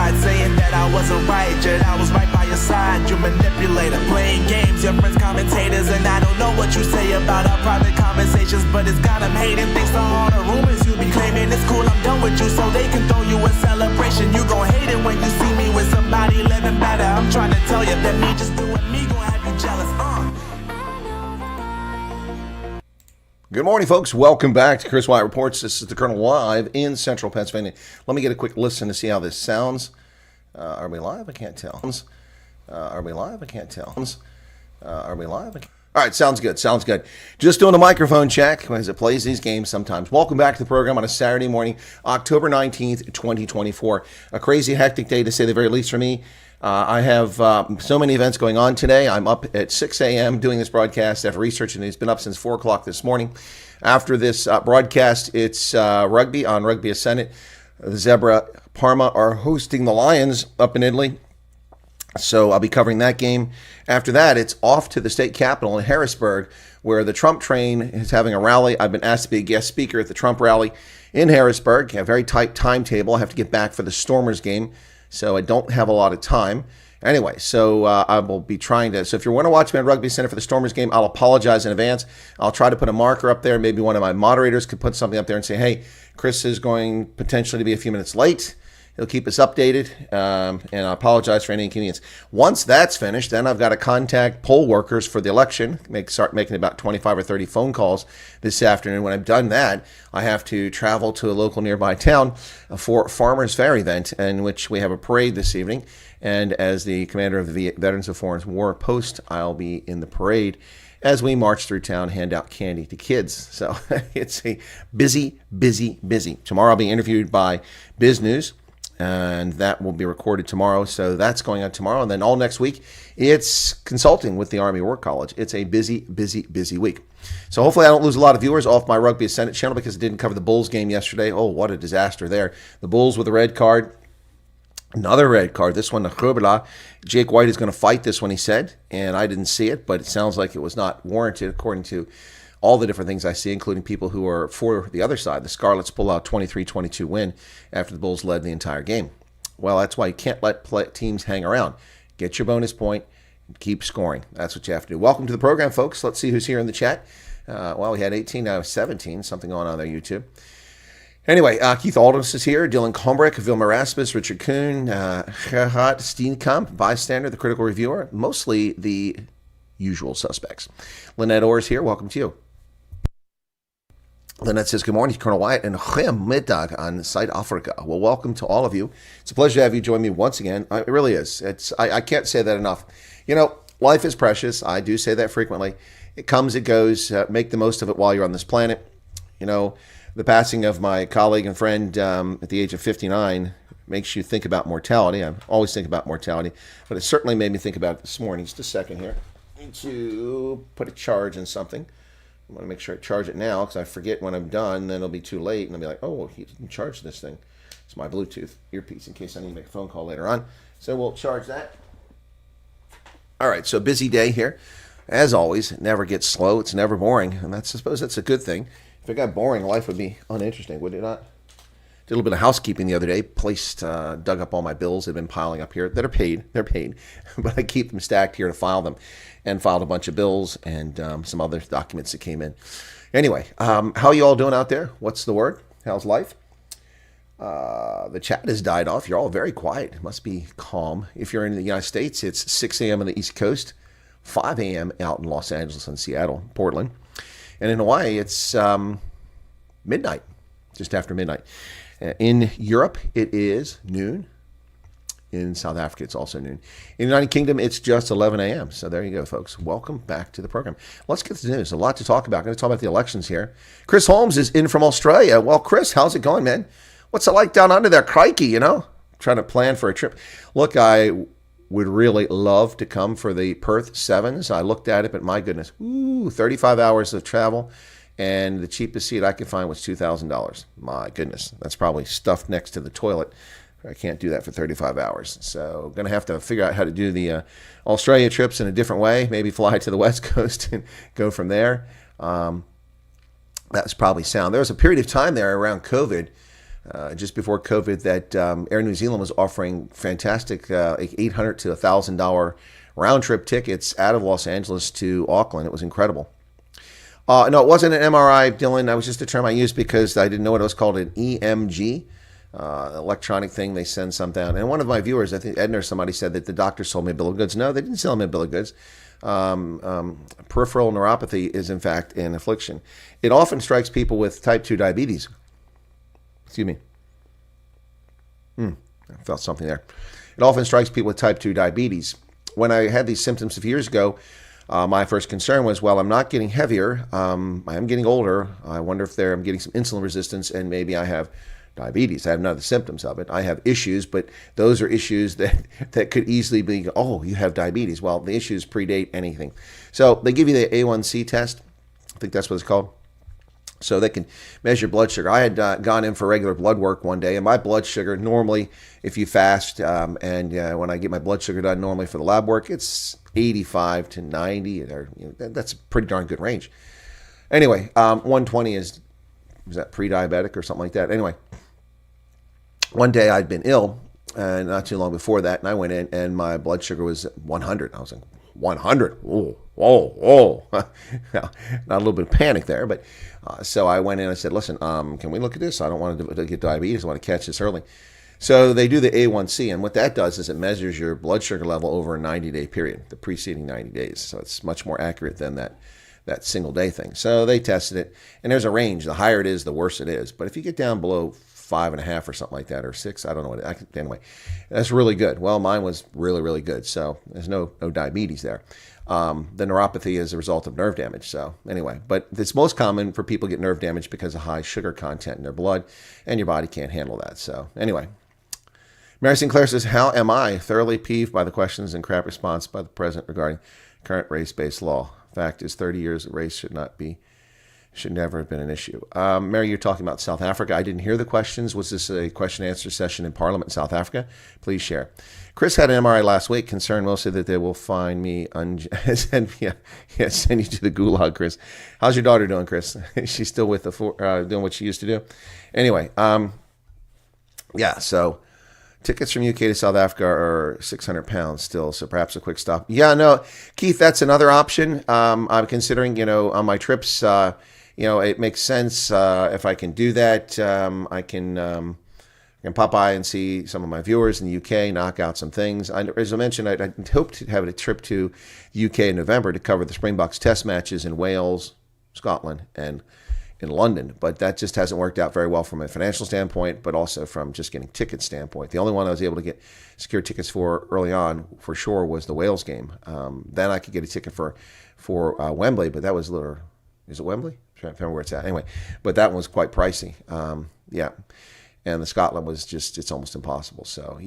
pride, saying that I wasn't right, yet I was right by your side. You manipulator, playing games, your friends commentators, and I don't know what you say about our private conversations, but it's got them hating. Thanks to all the rumors you be claiming. It's cool, I'm done with you, so they can throw you a celebration. You gon' hate it when you see me with somebody living better. I'm trying to tell you that me just doing me gon' have you jealous. Good morning, folks. Welcome back to Chris Wyatt Reports. This is the Colonel live in central Pennsylvania. Let me get a quick listen to see how this sounds. Are we live? I can't tell. Are we live? I can't tell. Are we live? All right, sounds good. Sounds good. Just doing a microphone check as it plays these games sometimes. Welcome back to the program on a Saturday morning, October 19th, 2024. A crazy, hectic day to say the very least for me. I have so many events going on today. I'm up at 6 a.m. doing this broadcast after researching. It's been up since 4 o'clock this morning. After this broadcast, it's rugby on Rugby Ascendant. The Zebra Parma are hosting the Lions up in Italy. So I'll be covering that game. After that, it's off to the state capitol in Harrisburg, where the Trump train is having a rally. I've been asked to be a guest speaker at the Trump rally in Harrisburg. A very tight timetable. I have to get back for the Stormers game, so I don't have a lot of time. Anyway, so I will be trying to. So if you want to watch me on Rugby Center for the Stormers game, I'll apologize in advance. I'll try to put a marker up there. Maybe one of my moderators could put something up there and say, hey, Chris is going potentially to be a few minutes late. He'll keep us updated, and I apologize for any inconvenience. Once that's finished, then I've got to contact poll workers for the election, start making about 25 or 30 phone calls this afternoon. When I've done that, I have to travel to a local nearby town for Farmers Fair event, in which we have a parade this evening. And as the commander of the Veterans of Foreign War Post, I'll be in the parade as we march through town, hand out candy to kids. So it's a busy, busy, busy. Tomorrow I'll be interviewed by Biz News, and that will be recorded tomorrow. So that's going on tomorrow. And then all next week, it's consulting with the Army War College. It's a busy, busy, busy week. So hopefully I don't lose a lot of viewers off my Rugby Ascendant channel because I didn't cover the Bulls game yesterday. Oh, what a disaster there. The Bulls with a red card. Another red card. This one, the Jake White is going to fight this one, he said. And I didn't see it, but it sounds like it was not warranted according to all the different things I see, including people who are for the other side. The Scarlets pull out 23-22 win after the Bulls led the entire game. Well, that's why you can't let teams hang around. Get your bonus point and keep scoring. That's what you have to do. Welcome to the program, folks. Let's see who's here in the chat. Well, we had 18, now 17, something going on there, YouTube. Anyway, Keith Aldous is here, Dylan Combrick, Vilma Rasmus, Richard Kuhn, Gerhard Steenkamp, bystander, the critical reviewer, mostly the usual suspects. Lynette Orr is here. Welcome to you. Lynette says, good morning, Colonel Wyatt, and goedemiddag on South Africa. Well, welcome to all of you. It's a pleasure to have you join me once again. It really is. I can't say that enough. You know, life is precious. I do say that frequently. It comes, it goes. Make the most of it while you're on this planet. You know, the passing of my colleague and friend at the age of 59 makes you think about mortality. I always think about mortality, but it certainly made me think about it this morning. Just a second here. I need to put a charge in something. I want to make sure I charge it now because I forget when I'm done, then it'll be too late, and I'll be like, oh, he didn't charge this thing. It's my Bluetooth earpiece in case I need to make a phone call later on. So we'll charge that. All right, so busy day here. As always, it never gets slow. It's never boring, and I suppose that's a good thing. If it got boring, life would be uninteresting, would it not? Did a little bit of housekeeping the other day. Dug up all my bills that have been piling up here that are paid. They're paid, but I keep them stacked here to file them, and filed a bunch of bills and some other documents that came in. Anyway, how you all doing out there? What's the word? How's life? The chat has died off. You're all very quiet. It must be calm. If you're in the United States, it's 6 a.m. on the East Coast, 5 a.m. out in Los Angeles and Seattle, Portland. And in Hawaii, it's midnight, just after midnight. In Europe, it is noon. In South Africa, it's also noon. In the United Kingdom, it's just 11 a.m. So there you go, folks. Welcome back to the program. Let's get to the news. A lot to talk about. I'm going to talk about the elections here. Chris Holmes is in from Australia. Well, Chris, how's it going, man? What's it like down under there? Crikey, you know? Trying to plan for a trip. Look, I would really love to come for the Perth Sevens. I looked at it, but my goodness, 35 hours of travel. And the cheapest seat I could find was $2,000. My goodness, that's probably stuffed next to the toilet. I can't do that for 35 hours. So going to have to figure out how to do the Australia trips in a different way. Maybe fly to the West Coast and go from there. That's probably sound. There was a period of time there around COVID just before COVID that Air New Zealand was offering fantastic like $800 to $1,000 round trip tickets out of Los Angeles to Auckland. It was incredible. No, it wasn't an MRI, Dylan. That was just a term I used because I didn't know what it was called, an EMG, electronic thing. They send some down. And one of my viewers, I think Edna or somebody, said that the doctor sold me a bill of goods. No, they didn't sell me a bill of goods. Peripheral neuropathy is, in fact, an affliction. It often strikes people with type 2 diabetes. Excuse me. I felt something there. It often strikes people with type 2 diabetes. When I had these symptoms a few years ago, my first concern was, well, I'm not getting heavier. I am getting older. I wonder if I'm getting some insulin resistance and maybe I have diabetes. I have none of the symptoms of it. I have issues, but those are issues that could easily be, oh, you have diabetes. Well, the issues predate anything. So they give you the A1C test. I think that's what it's called. So they can measure blood sugar. I had gone in for regular blood work one day, and my blood sugar normally, if you fast, and when I get my blood sugar done normally for the lab work, it's 85 to 90. Or, that's a pretty darn good range. Anyway, 120 is that pre-diabetic or something like that? Anyway, one day I'd been ill, and not too long before that, and I went in, and my blood sugar was 100. I was like, 100? Whoa. Not a little bit of panic there, but so I went in and I said, listen, can we look at this? I don't want to get diabetes. I want to catch this early. So they do the A1C, and what that does is it measures your blood sugar level over a 90-day period, the preceding 90 days. So it's much more accurate than that single-day thing. So they tested it, and there's a range. The higher it is, the worse it is. But if you get down below 5.5 or something like that, or 6, I don't know what. Anyway, that's really good. Well, mine was really, really good. So there's no diabetes there. The neuropathy is a result of nerve damage. So anyway, but it's most common for people to get nerve damage because of high sugar content in their blood, and your body can't handle that. So anyway, Mary Sinclair says, how am I thoroughly peeved by the questions and crap response by the president regarding current race-based law? Fact is, 30 years of race should never have been an issue. Mary, you're talking about South Africa. I didn't hear the questions. Was this a question and answer session in Parliament in South Africa? Please share. Chris had an MRI last week, concerned mostly that they will find me, send you to the gulag, Chris. How's your daughter doing, Chris? She's still with doing what she used to do? Anyway, so tickets from UK to South Africa are £600 still, so perhaps a quick stop. Yeah, no, Keith, that's another option. I'm considering, on my trips, it makes sense if I can do that. I can pop by and see some of my viewers in the UK, knock out some things. As I mentioned, I hope to have a trip to the UK in November to cover the Springboks test matches in Wales, Scotland, and in London, but that just hasn't worked out very well from a financial standpoint, but also from just getting ticket standpoint. The only one I was able to get secure tickets for early on, for sure, was the Wales game. Then I could get a ticket for Wembley, but that was is it Wembley? I'm trying to remember where it's at. Anyway, but that one was quite pricey. And the Scotland was it's almost impossible. So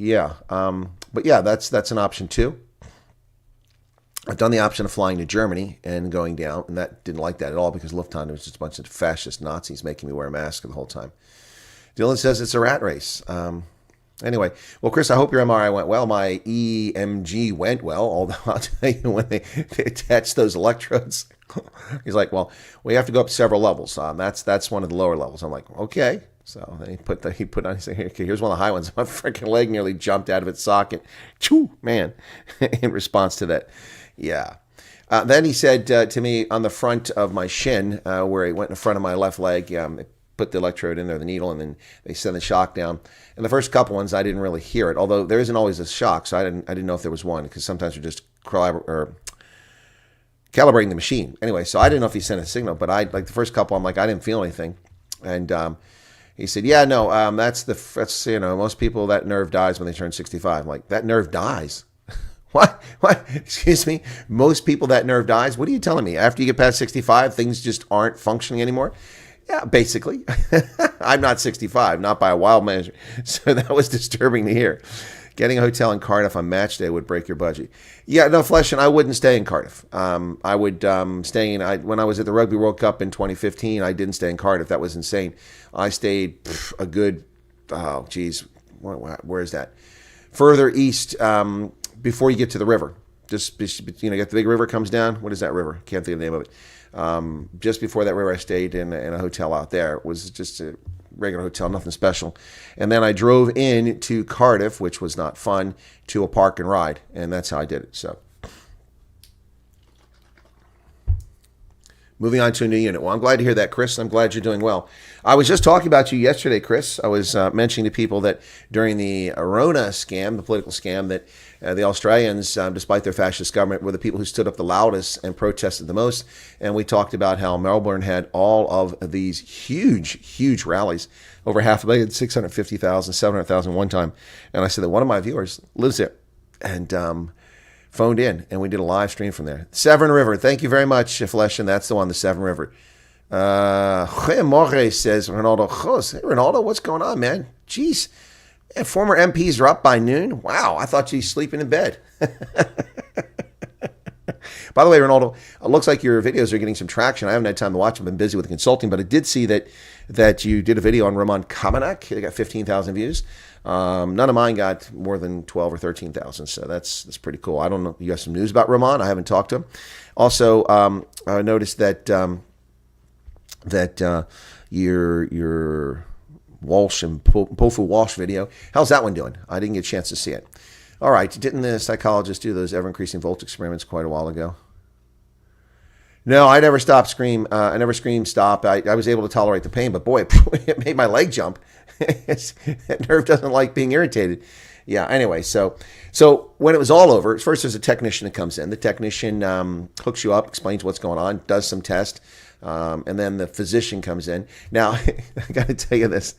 but yeah, that's an option too. I've done the option of flying to Germany and going down, and that didn't like that at all because Lufthansa was just a bunch of fascist Nazis making me wear a mask the whole time. Dylan says it's a rat race. Anyway, well, Chris, I hope your MRI went well. My EMG went well, although I'll tell you, when they attach those electrodes, he's like, well, we have to go up several levels. That's one of the lower levels. I'm like, okay. So then he put on, he said, okay, here's one of the high ones. My freaking leg nearly jumped out of its socket. Choo, man, in response to that. Yeah. Then he said to me on the front of my shin, where he went in the front of my left leg, they put the electrode in there, the needle, and then they send the shock down. And the first couple ones, I didn't really hear it, although there isn't always a shock, so I didn't know if there was one, because sometimes you're just calibrating the machine. Anyway, so I didn't know if he sent a signal, but the first couple, I'm like, I didn't feel anything. And he said, yeah, no, that's most people, that nerve dies when they turn 65. I'm like, that nerve dies? What? Excuse me? Most people, that nerve dies? What are you telling me? After you get past 65, things just aren't functioning anymore? Yeah, basically. I'm not 65, not by a wild measure. So that was disturbing to hear. Getting a hotel in Cardiff on match day would break your budget. Yeah, no, Flesh, and I wouldn't stay in Cardiff. I would stay in, when I was at the Rugby World Cup in 2015, I didn't stay in Cardiff. That was insane. I stayed a good, where is that? Further east, before you get to the river. Just, get the big river comes down. What is that river? Can't think of the name of it. Just before that river, I stayed in a hotel out there. It was just regular hotel, nothing special. And then I drove in to Cardiff, which was not fun, to a park and ride. And that's how I did it. So moving on to a new unit. Well, I'm glad to hear that, Chris. I'm glad you're doing well. I was just talking about you yesterday, Chris. I was mentioning to people that during the Rona scam, the political scam, that the Australians, despite their fascist government, were the people who stood up the loudest and protested the most. And we talked about how Melbourne had all of these huge rallies, over 500,000, 650,000, 700,000 one time. And I said that one of my viewers lives there and phoned in, and we did a live stream from there. Severn River, thank you very much, Flesh, and that's the one, the Severn River. More says, Ronaldo, hey, Ronaldo, what's going on, man? Jeez. Man, former MPs are up by noon? Wow, I thought you were sleeping in bed. By the way, Ronaldo, it looks like your videos are getting some traction. I haven't had time to watch them. I've been busy with consulting, but I did see that you did a video on Roman Kamenak. They got 15,000 views. None of mine got more than 12 or 13,000, so that's pretty cool. I don't know. You have some news about Roman? I haven't talked to him. Also, I noticed that your Walsh and Pofu Walsh video. How's that one doing? I didn't get a chance to see it. All right. Didn't the psychologist do those ever-increasing volt experiments quite a while ago? No, I never stopped scream. I never screamed stop. I was able to tolerate the pain, but boy, it made my leg jump. That nerve doesn't like being irritated. Yeah, anyway, so when it was all over, first there's a technician that comes in. The technician hooks you up, explains what's going on, does some tests, and then the physician comes in. Now, I got to tell you this.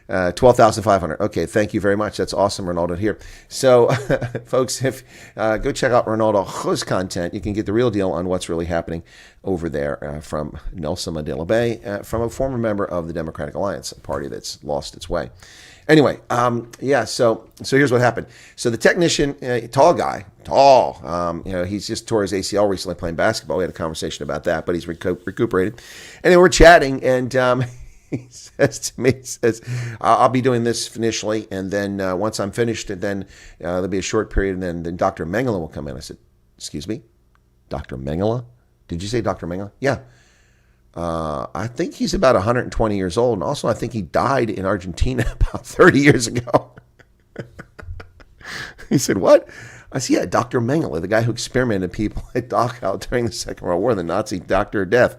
12,500. Okay, thank you very much. That's awesome, Ronaldo, here. So, folks, if go check out Ronaldo's content. You can get the real deal on what's really happening over there from Nelson Mandela Bay, from a former member of the Democratic Alliance, a party that's lost its way. Anyway, so here's what happened. So the technician, tall guy, he's just tore his ACL recently playing basketball. We had a conversation about that, but he's recuperated. Anyway, we're chatting, and he says to me, I'll be doing this initially, and then once I'm finished, and then there'll be a short period, and then Dr. Mengele will come in. I said, excuse me? Dr. Mengele? Did you say Dr. Mengele? Yeah. I think he's about 120 years old, and also I think he died in Argentina about 30 years ago. He said, what? I said, yeah, Dr. Mengele, the guy who experimented people at Dachau during the Second World War, the Nazi doctor of death.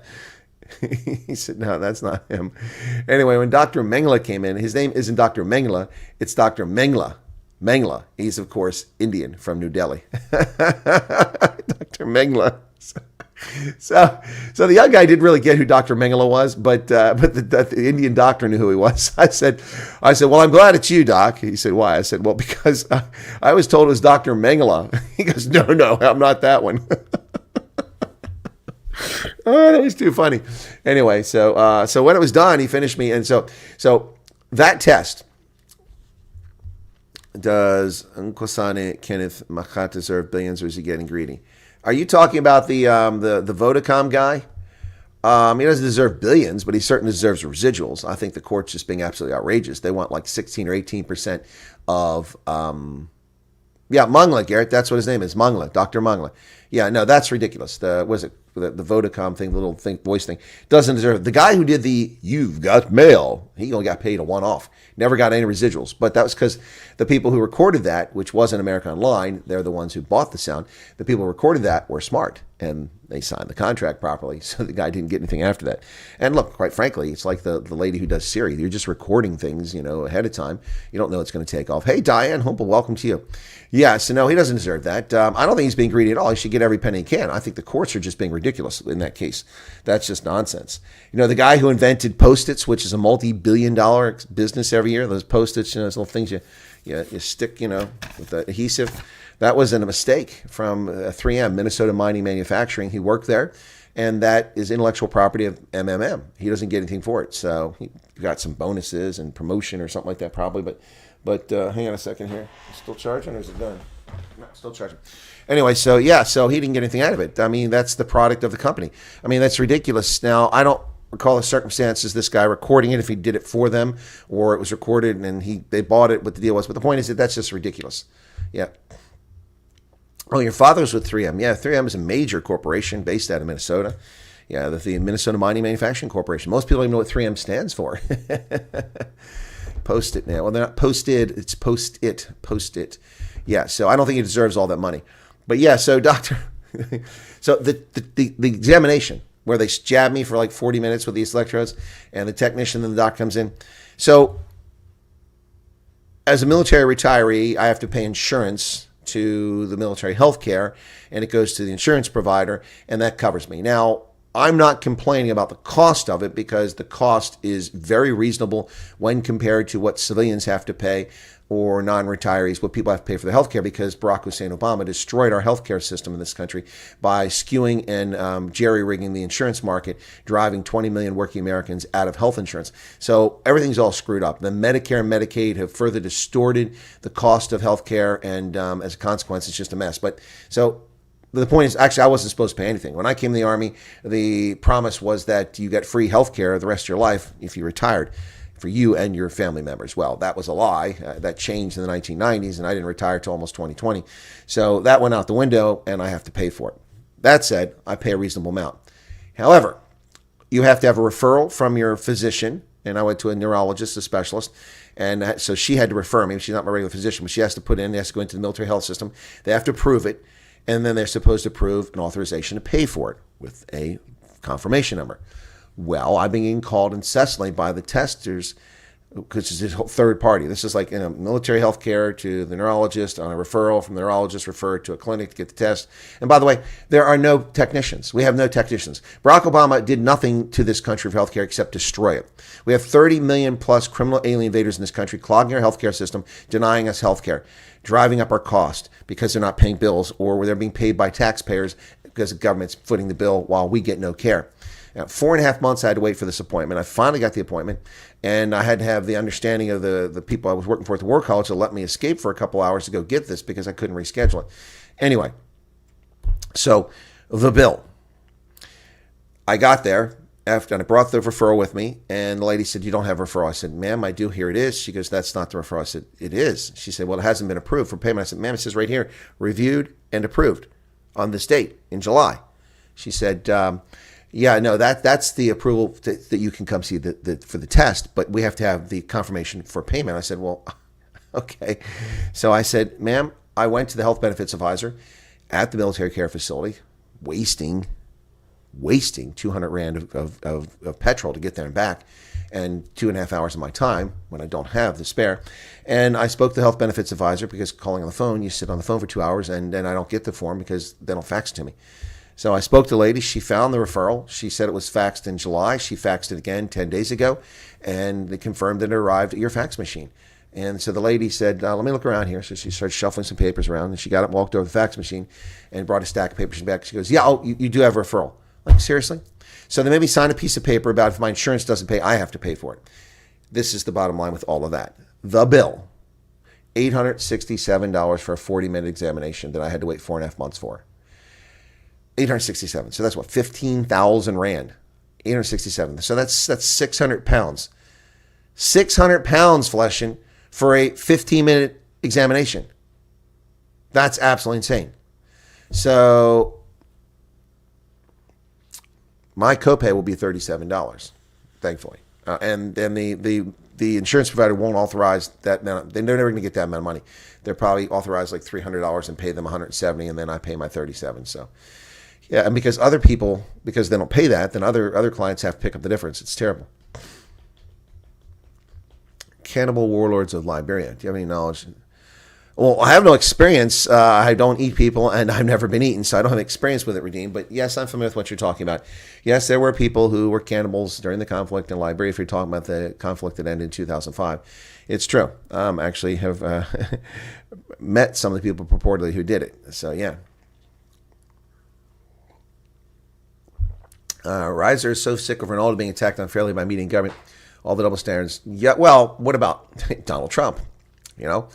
He said, no, that's not him. Anyway, when Dr. Mengele came in, his name isn't Dr. Mengele, it's Dr. Mengele. Mengele. He's, of course, Indian from New Delhi. Dr. Mengele. So the young guy didn't really get who Dr. Mengele was, but the Indian doctor knew who he was. I said, well, I'm glad it's you, Doc. He said, why? I said, well, because I was told it was Dr. Mengele. He goes, no, I'm not that one. Oh, that was too funny. Anyway, so when it was done, he finished me, and so that test. Does Nkosane Kenneth Machat deserve billions, or is he getting greedy? Are you talking about the Vodacom guy? He doesn't deserve billions, but he certainly deserves residuals. I think the court's just being absolutely outrageous. They want like 16 or 18% of Mangla, Garrett. That's what his name is, Mangla, Dr. Mangla. Yeah, no, that's ridiculous. The Vodacom thing, the little thing, voice thing, doesn't deserve it. The guy who did the "You've Got Mail," he only got paid a one-off, never got any residuals. But that was because the people who recorded that, which wasn't America Online, they're the ones who bought the sound. The people who recorded that were smart, and they signed the contract properly, so the guy didn't get anything after that. And look, quite frankly, it's like the lady who does Siri. You're just recording things, ahead of time. You don't know it's going to take off. Hey, Diane Humple, welcome to you. Yeah, so no, he doesn't deserve that. I don't think he's being greedy at all. He should get every penny he can. I think the courts are just being ridiculous in that case. That's just nonsense. The guy who invented Post-its, which is a multi-billion-dollar business every year, those Post-its, those little things you stick, with the adhesive, that wasn't a mistake from 3M, Minnesota Mining Manufacturing. He worked there, and that is intellectual property of MMM. He doesn't get anything for it. So he got some bonuses and promotion or something like that probably, but hang on a second here. Still charging, or is it done? No, still charging. Anyway, so he didn't get anything out of it. I mean, that's the product of the company. I mean, that's ridiculous. Now, I don't recall the circumstances, this guy recording it, if he did it for them, or it was recorded and they bought it, what the deal was. But the point is that that's just ridiculous. Yeah. Oh, your father's with 3M. Yeah, 3M is a major corporation based out of Minnesota. Yeah, the Minnesota Mining Manufacturing Corporation. Most people don't even know what 3M stands for. Post-it now. Well, they're not posted. It's post-it. Post-it. Yeah, so I don't think he deserves all that money. But yeah, so doctor, so the examination where they jab me for like 40 minutes with these electrodes and the technician and the doc comes in. So as a military retiree, I have to pay insurance to the military health care, and it goes to the insurance provider, and that covers me. Now, I'm not complaining about the cost of it because the cost is very reasonable when compared to what civilians have to pay or non-retirees, what people have to pay for the healthcare, because Barack Hussein Obama destroyed our healthcare system in this country by skewing and jerry-rigging the insurance market, driving 20 million working Americans out of health insurance. So everything's all screwed up. The Medicare and Medicaid have further distorted the cost of healthcare, and as a consequence, it's just a mess. But so the point is, actually, I wasn't supposed to pay anything. When I came to the Army, the promise was that you get free health care the rest of your life if you retired, for you and your family members. Well, that was a lie. That changed in the 1990s, and I didn't retire till almost 2020. So that went out the window, and I have to pay for it. That said, I pay a reasonable amount. However, you have to have a referral from your physician, and I went to a neurologist, a specialist, and so she had to refer me. She's not my regular physician, but she has to put in, has to go into the military health system. They have to approve it, and then they're supposed to approve an authorization to pay for it with a confirmation number. Well, I've been getting called incessantly by the testers, because it's this whole third party. This is like in a military health care to the neurologist, on a referral from the neurologist, referred to a clinic to get the test. And by the way, there are no technicians. We have no technicians. Barack Obama did nothing to this country for healthcare except destroy it. We have 30 million plus criminal alien invaders in this country, clogging our healthcare system, denying us healthcare, driving up our cost because they're not paying bills, or they're being paid by taxpayers because the government's footing the bill while we get no care. Now, 4.5 months I had to wait for this appointment. I finally got the appointment, and I had to have the understanding of the people I was working for at the War College to let me escape for a couple hours to go get this because I couldn't reschedule it. Anyway, so the bill. I got there after, and I brought the referral with me, and the lady said, "You don't have a referral." I said, "Ma'am, I do. Here it is." She goes, "That's not the referral." I said, "It is." She said, "Well, it hasn't been approved for payment." I said, "Ma'am, it says right here, reviewed and approved on this date in July." She said, "Yeah, no, that's the approval that you can come see for the test, but we have to have the confirmation for payment." I said, "Well, okay." So I said, "Ma'am, I went to the health benefits advisor at the military care facility, wasting 200 rand of petrol to get there and back, and 2.5 hours of my time when I don't have the spare." And I spoke to the health benefits advisor, because calling on the phone, you sit on the phone for 2 hours, and then I don't get the form because they don't fax it to me. So I spoke to the lady. She found the referral. She said it was faxed in July. She faxed it again 10 days ago, and they confirmed that it arrived at your fax machine. And so the lady said, "Let me look around here." So she started shuffling some papers around, and she got up, walked over to the fax machine, and brought a stack of papers back. She goes, "Yeah, you do have a referral." Like, seriously? So they made me sign a piece of paper about if my insurance doesn't pay, I have to pay for it. This is the bottom line with all of that. The bill, $867 for a 40-minute examination that I had to wait 4.5 months for. 867. So that's what, 15,000 rand. 867. So that's 600 pounds. 600 pounds, Fleshin, for a 15-minute examination. That's absolutely insane. So my copay will be $37, thankfully. And then the insurance provider won't authorize that amount. They're never going to get that amount of money. They're probably authorized like $300 and pay them $170, and then I pay my $37. So yeah, and because other people, because they don't pay that, then other clients have to pick up the difference. It's terrible. Cannibal warlords of Liberia. Do you have any knowledge? Well, I have no experience. I don't eat people, and I've never been eaten, so I don't have experience with it, Redeem. But yes, I'm familiar with what you're talking about. Yes, there were people who were cannibals during the conflict in Liberia, if you're talking about the conflict that ended in 2005. It's true. Actually have met some of the people purportedly who did it. So, yeah. Reiser is so sick of Ronaldo being attacked unfairly by meeting government. All the double standards. Yeah, well, what about Donald Trump? You know?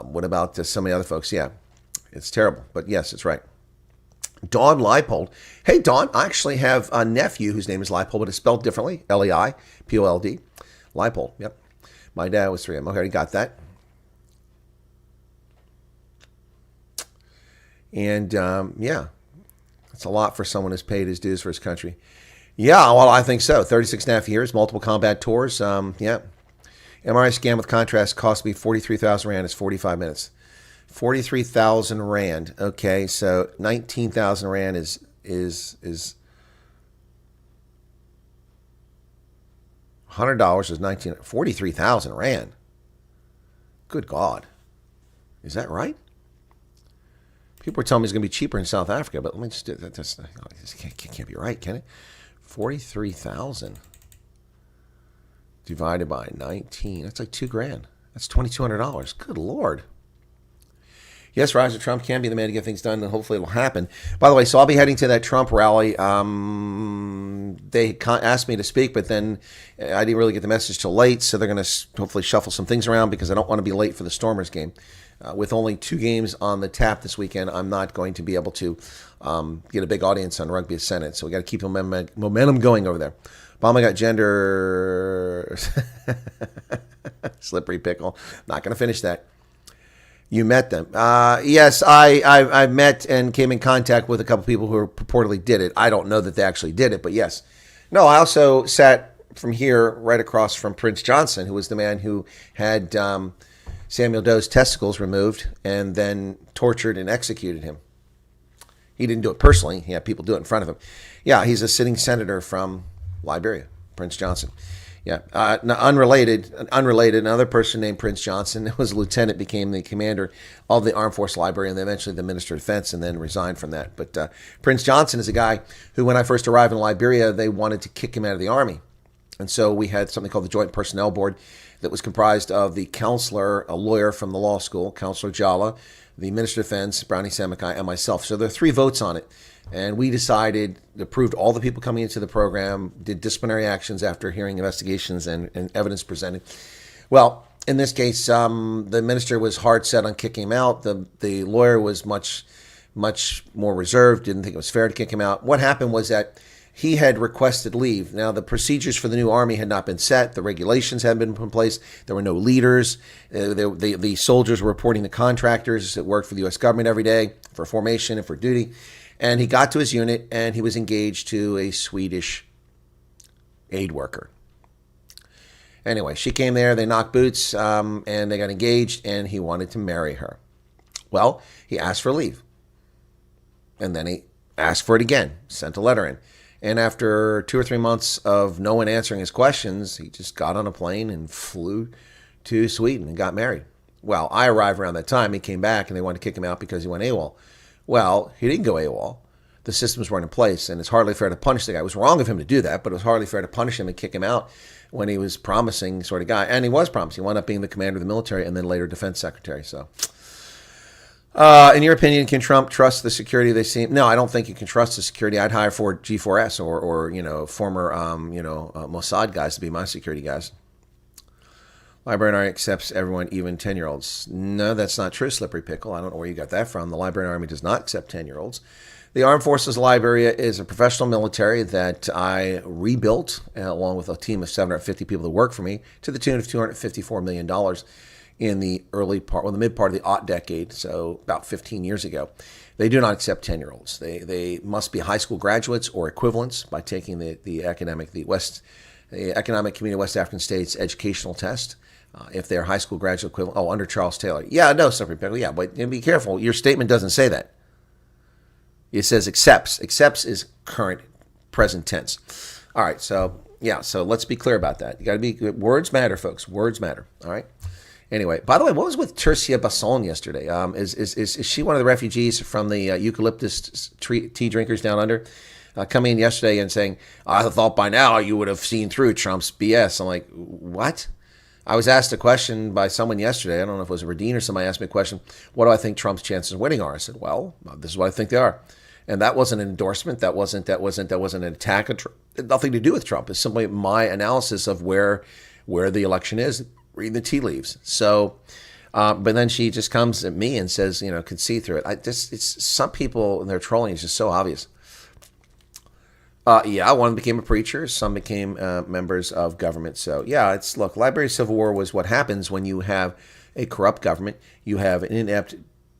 What about so many other folks? Yeah, it's terrible. But yes, it's right. Dawn Leipold. Hey, Dawn, I actually have a nephew whose name is Leipold, but it's spelled differently. Leipold. Leipold, yep. My dad was 3M. Okay, got that. And, yeah, It's a lot for someone who's paid his dues for his country. Yeah, well, I think so. 36 and a half years, multiple combat tours. Yeah. MRI scan with contrast cost me 43,000 Rand. It's 45 minutes. 43,000 Rand. Okay, so 19,000 Rand is $100 is 43,000 Rand. Good God. Is that right? People are telling me it's going to be cheaper in South Africa, but let me just do that. This can't be right, can it? 43,000 divided by 19. That's like $2,000. That's $2,200. Good Lord. Yes, Roger, Trump can be the man to get things done, and hopefully it'll happen. By the way, so I'll be heading to that Trump rally. They asked me to speak, but then I didn't really get the message till late, so they're going to hopefully shuffle some things around because I don't want to be late for the Stormers game. With only 2 games on the tap this weekend, I'm not going to be able to get a big audience on Rugby Senate, so we got to keep momentum going over there. Obama got gender... Slippery pickle. Not going to finish that. You met them. Yes, I met and came in contact with a couple people who purportedly did it. I don't know that they actually did it, but yes. No, I also sat from here right across from Prince Johnson, who was the man who had Samuel Doe's testicles removed and then tortured and executed him. He didn't do it personally. He had people do it in front of him. Yeah, he's a sitting senator from Liberia, Prince Johnson. Yeah, unrelated, another person named Prince Johnson was a lieutenant, became the commander of the Armed Force Library, and then eventually the Minister of Defense, and then resigned from that. But Prince Johnson is a guy who, when I first arrived in Liberia, they wanted to kick him out of the Army. And so we had something called the Joint Personnel Board that was comprised of the counselor, a lawyer from the law school, Counselor Jala, the Minister of Defense, Brownie Samakai, and myself. So there are 3 votes on it. And we decided, approved all the people coming into the program, did disciplinary actions after hearing investigations and evidence presented. Well, in this case, the minister was hard set on kicking him out. The lawyer was much more reserved, didn't think it was fair to kick him out. What happened was that he had requested leave. Now, the procedures for the new army had not been set. The regulations hadn't been put in place. There were no leaders. The soldiers were reporting to contractors that worked for the U.S. government every day for formation and for duty. And he got to his unit, and he was engaged to a Swedish aid worker. Anyway, she came there, they knocked boots, and they got engaged, and he wanted to marry her. Well, he asked for leave. And then he asked for it again, sent a letter in. And after 2 or 3 months of no one answering his questions, he just got on a plane and flew to Sweden and got married. Well, I arrived around that time. He came back, and they wanted to kick him out because he went AWOL. Well, he didn't go AWOL. The systems weren't in place, and it's hardly fair to punish the guy. It was wrong of him to do that, but it was hardly fair to punish him and kick him out when he was promising sort of guy. And he was promising. He wound up being the commander of the military and then later defense secretary. So, in your opinion, can Trump trust the security they see? No, I don't think you can trust the security. I'd hire for G4S or former Mossad guys to be my security guys. Librarian Army accepts everyone, even 10-year-olds. No, that's not true, Slippery Pickle. I don't know where you got that from. The Librarian Army does not accept 10-year-olds. The Armed Forces of Liberia is a professional military that I rebuilt, along with a team of 750 people that work for me, to the tune of $254 million in the the mid part of the aught decade, so about 15 years ago. They do not accept 10-year-olds. They must be high school graduates or equivalents by taking the Economic Community of West African States educational test. If they're high school graduate equivalent, under Charles Taylor. Yeah, no, Slippery Pickle, yeah, but be careful. Your statement doesn't say that. It says accepts. Accepts is current, present tense. All right, so let's be clear about that. You got to be, words matter, folks. Words matter, all right? Anyway, by the way, what was with Tercia Basson yesterday? Is she one of the refugees from the eucalyptus tea drinkers down under? Coming in yesterday and saying, I thought by now you would have seen through Trump's BS. I'm like, what? I was asked a question by someone yesterday. I don't know if it was a Radine or somebody asked me a question. What do I think Trump's chances of winning are? I said, well, this is what I think they are. And that wasn't an endorsement. That wasn't an attack. It had nothing to do with Trump. It's simply my analysis of where the election is. Read the tea leaves. So, but then she just comes at me and says, can see through it. It's some people and their trolling is just so obvious. One became a preacher. Some became members of government. So, look, Liberia Civil War was what happens when you have a corrupt government, you have inept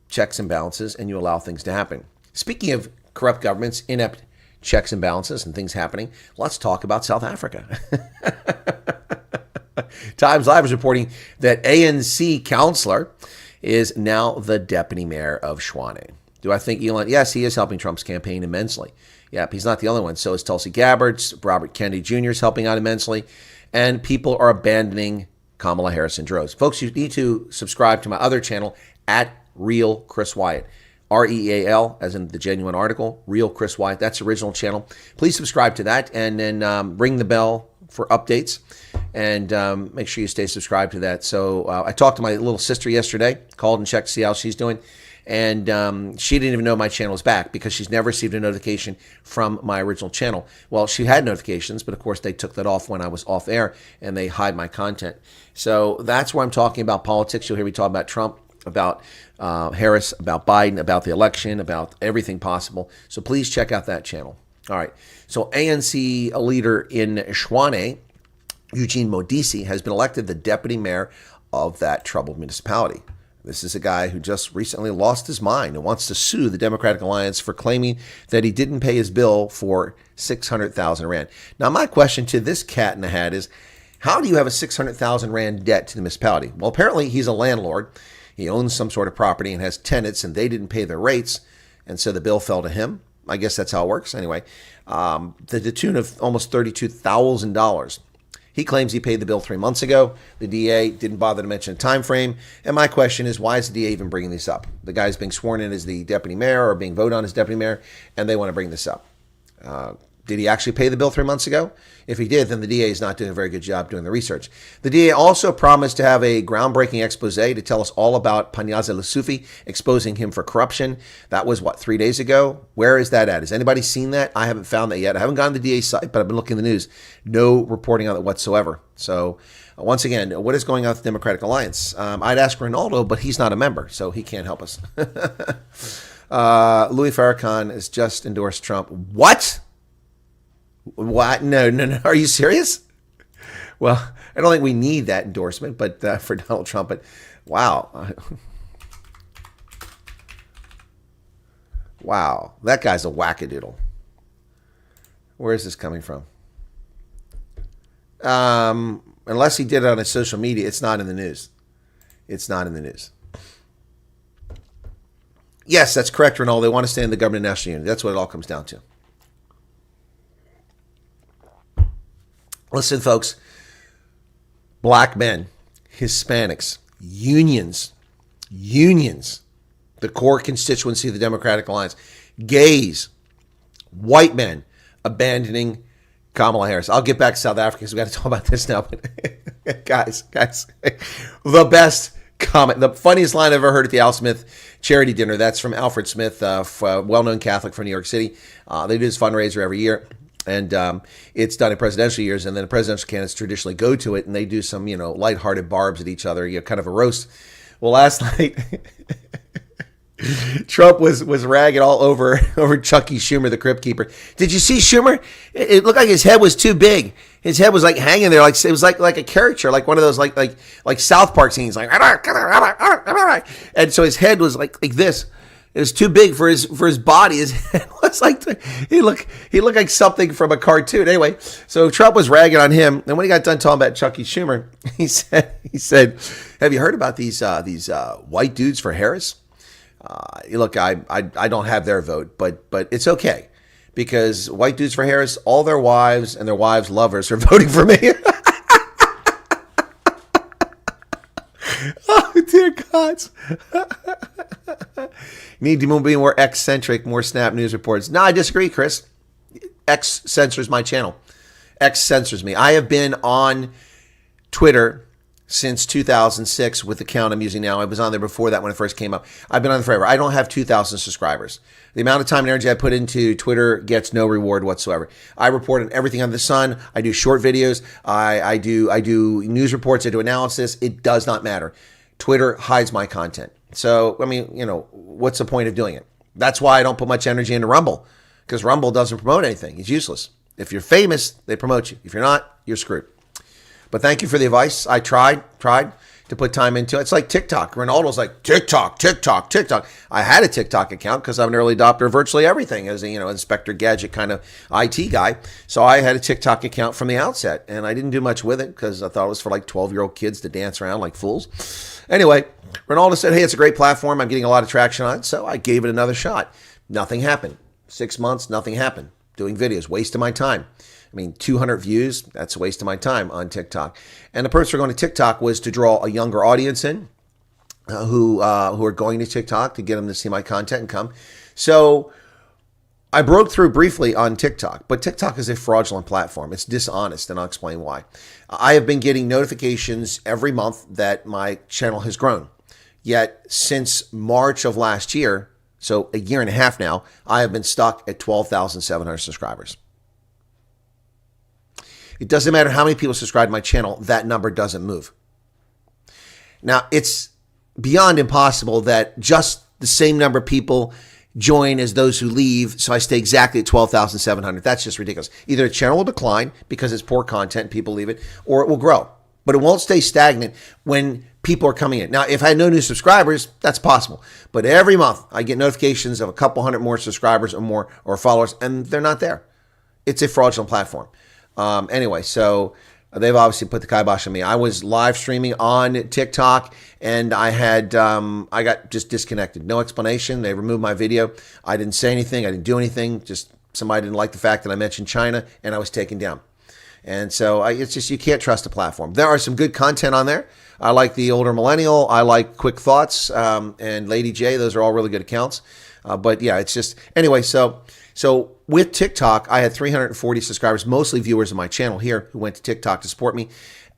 checks and balances, and you allow things to happen. Speaking of corrupt governments, inept checks and balances, and things happening. Let's talk about South Africa. Times Live is reporting that ANC councillor is now the deputy mayor of Tshwane. Do I think Elon? Yes, he is helping Trump's campaign immensely. Yep, he's not the only one. So is Tulsi Gabbard. Robert Kennedy Jr. is helping out immensely. And people are abandoning Kamala Harris in droves. Folks, you need to subscribe to my other channel at Real Chris Wyatt. REAL, as in the genuine article, Real Chris Wyatt. That's the original channel. Please subscribe to that and then ring the bell for updates. And make sure you stay subscribed to that. So I talked to my little sister yesterday, called and checked to see how she's doing. And she didn't even know my channel was back because she's never received a notification from my original channel. Well, she had notifications, but of course they took that off when I was off air and they hide my content. So that's where I'm talking about politics. You'll hear me talk about Trump, about Harris, about Biden, about the election, about everything possible. So please check out that channel. All right. So ANC leader in Tshwane, Eugene Modise, has been elected the deputy mayor of that troubled municipality. This is a guy who just recently lost his mind and wants to sue the Democratic Alliance for claiming that he didn't pay his bill for 600,000 Rand. Now, my question to this cat in the hat is, how do you have a 600,000 Rand debt to the municipality? Well, apparently he's a landlord. He owns some sort of property and has tenants, and they didn't pay their rates, and so the bill fell to him. I guess that's how it works. Anyway, to the tune of almost $32,000. He claims he paid the bill 3 months ago. The DA didn't bother to mention a time frame. And my question is, why is the DA even bringing this up? The guy's being sworn in as the deputy mayor or being voted on as deputy mayor, and they want to bring this up. Did he actually pay the bill 3 months ago? If he did, then the DA is not doing a very good job doing the research. The DA also promised to have a groundbreaking expose to tell us all about Panyaza Lesufi, exposing him for corruption. That was, 3 days ago? Where is that at? Has anybody seen that? I haven't found that yet. I haven't gone to the DA's site, but I've been looking at the news. No reporting on it whatsoever. So, once again, what is going on with the Democratic Alliance? I'd ask Ronaldo, but he's not a member, so he can't help us. Louis Farrakhan has just endorsed Trump. What? What? No. Are you serious? Well, I don't think we need that endorsement, but for Donald Trump, but wow. Wow. That guy's a wackadoodle. Where is this coming from? Unless he did it on his social media, it's not in the news. It's not in the news. Yes, that's correct, Ronaldo. They want to stay in the government of national unity. That's what it all comes down to. Listen, folks, black men, Hispanics, unions, the core constituency of the Democratic Alliance, gays, white men abandoning Kamala Harris. I'll get back to South Africa because we've got to talk about this now. But guys, the best comment, the funniest line I've ever heard at the Al Smith charity dinner. That's from Alfred Smith, well-known Catholic from New York City. They do this fundraiser every year. And it's done in presidential years, and then the presidential candidates traditionally go to it, and they do some, lighthearted barbs at each other, kind of a roast. Well, last night, Trump was ragging all over Chucky Schumer, the Crypt Keeper. Did you see Schumer? It looked like his head was too big. His head was like hanging there, like it was like a caricature, like one of those like South Park scenes, like. And so his head was like this. It was too big for his body. His head was like he looked like something from a cartoon. Anyway, so Trump was ragging on him, and when he got done talking about Chucky Schumer, he said, "Have you heard about these white dudes for Harris? Look, I don't have their vote, but it's okay because white dudes for Harris, all their wives and their wives' lovers are voting for me." Oh, dear God. Need to be more X-centric, more Snap News reports. No, I disagree, Chris. X censors my channel. X censors me. I have been on Twitter since 2006 with the account I'm using now. I was on there before that when it first came up. I've been on there forever. I don't have 2,000 subscribers. The amount of time and energy I put into Twitter gets no reward whatsoever. I report on everything under the sun. I do short videos. I do news reports. I do analysis. It does not matter. Twitter hides my content. So, I mean, what's the point of doing it? That's why I don't put much energy into Rumble, because Rumble doesn't promote anything. It's useless. If you're famous, they promote you. If you're not, you're screwed. But thank you for the advice. I tried. to put time into. It's like TikTok. Ronaldo's like, TikTok, TikTok, TikTok. I had a TikTok account because I'm an early adopter of virtually everything as a, Inspector Gadget kind of IT guy. So I had a TikTok account from the outset, and I didn't do much with it because I thought it was for like 12-year-old kids to dance around like fools. Anyway, Ronaldo said, hey, it's a great platform. I'm getting a lot of traction on it. So I gave it another shot. Nothing happened. 6 months, nothing happened. Doing videos, waste of my time. 200 views, that's a waste of my time on TikTok. And the purpose for going to TikTok was to draw a younger audience in who are going to TikTok to get them to see my content and come. So I broke through briefly on TikTok, but TikTok is a fraudulent platform. It's dishonest, and I'll explain why. I have been getting notifications every month that my channel has grown. Yet since March of last year, so a year and a half now, I have been stuck at 12,700 subscribers. It doesn't matter how many people subscribe to my channel, that number doesn't move. Now, it's beyond impossible that just the same number of people join as those who leave, so I stay exactly at 12,700. That's just ridiculous. Either the channel will decline because it's poor content, people leave it, or it will grow. But it won't stay stagnant when people are coming in. Now, if I had no new subscribers, that's possible. But every month, I get notifications of a couple hundred more subscribers or more or followers, and they're not there. It's a fraudulent platform. Anyway, so they've obviously put the kibosh on me. I was live streaming on TikTok, and I got just disconnected. No explanation. They removed my video. I didn't say anything. I didn't do anything. Just somebody didn't like the fact that I mentioned China, and I was taken down. And so it's just, you can't trust the platform. There are some good content on there. I like the older millennial. I like Quick Thoughts and Lady J. Those are all really good accounts. But yeah, it's just, anyway, so with TikTok, I had 340 subscribers, mostly viewers of my channel here who went to TikTok to support me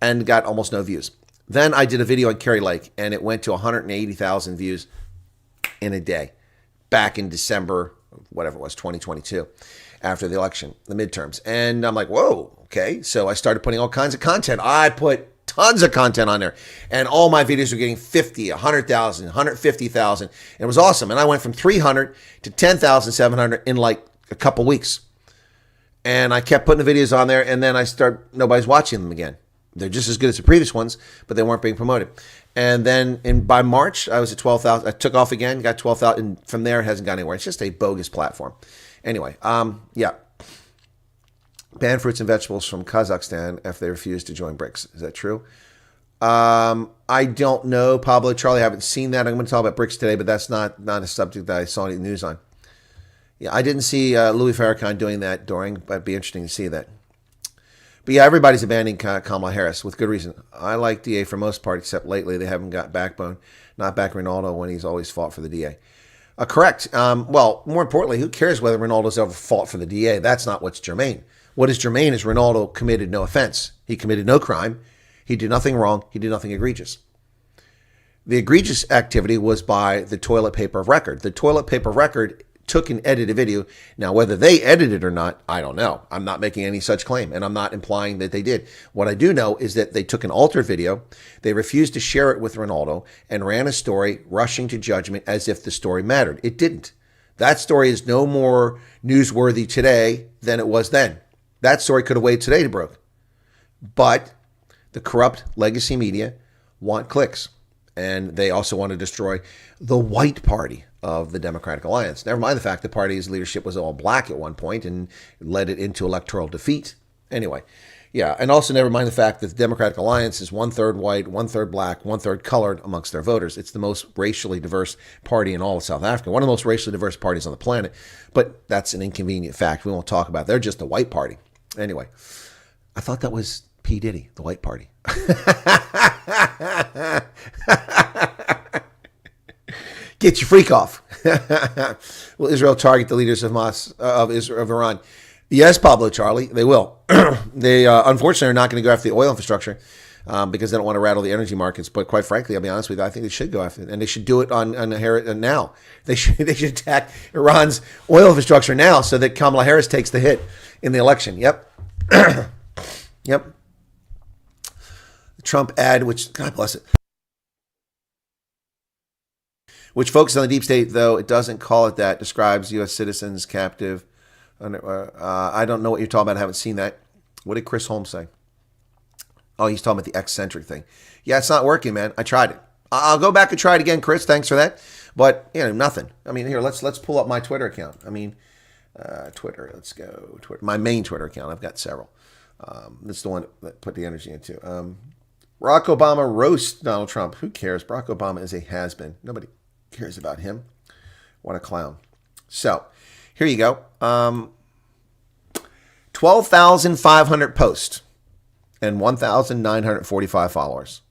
and got almost no views. Then I did a video on Kerry Lake, and it went to 180,000 views in a day back in December, whatever it was, 2022, after the election, the midterms. And I'm like, whoa, okay. So I started putting all kinds of content. I put tons of content on there, and all my videos were getting 50, 100,000, 150,000. It was awesome. And I went from 300 to 10,700 in like a couple weeks. And I kept putting the videos on there, and then nobody's watching them again. They're just as good as the previous ones, but they weren't being promoted. And then by March, I was at 12,000. I took off again, got 12,000, and from there it hasn't gone anywhere. It's just a bogus platform. Anyway, yeah. Ban fruits and vegetables from Kazakhstan if they refuse to join Brics. Is that true? I don't know, Pablo Charlie. I haven't seen that. I'm going to talk about Brics today, but that's not a subject that I saw any news on. Yeah, I didn't see Louis Farrakhan doing that during, but it'd be interesting to see that. But yeah, everybody's abandoning Kamala Harris with good reason. I like DA for most part, except lately they haven't got backbone. Not back Ronaldo when he's always fought for the DA. Correct. Well, more importantly, who cares whether Ronaldo's ever fought for the DA? That's not what's germane. What is germane is Ronaldo committed no offense. He committed no crime. He did nothing wrong. He did nothing egregious. The egregious activity was by the toilet paper of record. The toilet paper of record took and edited a video. Now, whether they edited it or not, I don't know. I'm not making any such claim, and I'm not implying that they did. What I do know is that they took an altered video, they refused to share it with Ronaldo, and ran a story rushing to judgment as if the story mattered. It didn't. That story is no more newsworthy today than it was then. That story could have waited today to broke. But the corrupt legacy media want clicks. And they also want to destroy the white party of the Democratic Alliance. Never mind the fact the party's leadership was all black at one point and led it into electoral defeat. Anyway, yeah. And also never mind the fact that the Democratic Alliance is 1/3 white, 1/3 black, 1/3 colored amongst their voters. It's the most racially diverse party in all of South Africa. One of the most racially diverse parties on the planet. But that's an inconvenient fact we won't talk about. They're just a white party. Anyway, I thought that was P. Diddy, the white party. Get your freak off. Will Israel target the leaders of Hamas, of Iran? Yes, Pablo Charlie, they will. They unfortunately are not going to go after the oil infrastructure because they don't want to rattle the energy markets. But quite frankly, I'll be honest with you, I think they should go after it, and they should do it on now. They should attack Iran's oil infrastructure now so that Kamala Harris takes the hit in the election. Yep. Yep. The Trump ad, which, God bless it, which focuses on the deep state, though it doesn't call it that, describes U.S. citizens captive. I don't know what you're talking about. I haven't seen that. What did Chris Holmes say? Oh, he's talking about the eccentric thing. Yeah, it's not working, man. I tried it. I'll go back and try it again, Chris. Thanks for that. But, nothing. I mean, here, let's pull up my Twitter account. I mean, Twitter. Let's go. Twitter. My main Twitter account. I've got several. That's the one that put the energy into. Barack Obama roasts Donald Trump. Who cares? Barack Obama is a has-been. Nobody cares about him. What a clown. So, here you go. 12,500 posts and 1,945 followers.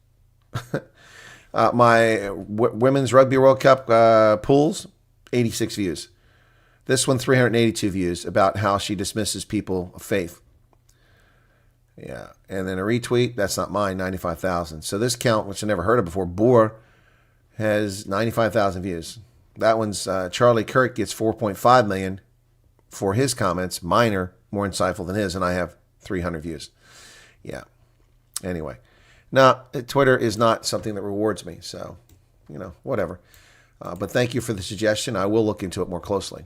My Women's Rugby World Cup pools, 86 views. This one, 382 views about how she dismisses people of faith. Yeah. And then a retweet, that's not mine, 95,000. So this count, which I never heard of before, Boer, has 95,000 views. That one's Charlie Kirk gets 4.5 million for his comments. Mine are more insightful than his, and I have 300 views. Yeah. Anyway. Now, Twitter is not something that rewards me, so, whatever. But thank you for the suggestion. I will look into it more closely.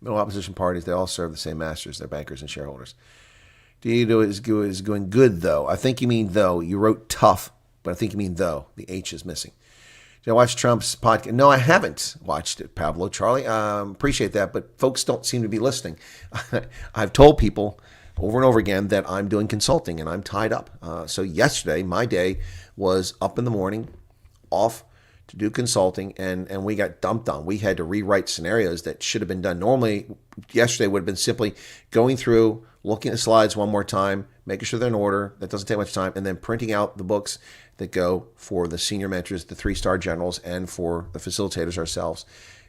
No opposition parties, they all serve the same masters. They're bankers and shareholders. Diego is going good, though. I think you mean though. You wrote tough, but I think you mean though. The H is missing. Did I watch Trump's podcast? No, I haven't watched it, Pablo. Charlie, appreciate that, but folks don't seem to be listening. I've told people over and over again that I'm doing consulting and I'm tied up. So yesterday, my day was up in the morning, off to do consulting, and we got dumped on. We had to rewrite scenarios that should have been done. Normally, yesterday would have been simply going through, looking at the slides one more time, making sure they're in order. That doesn't take much time. And then printing out the books that go for the senior mentors, the 3-star generals, and for the facilitators ourselves.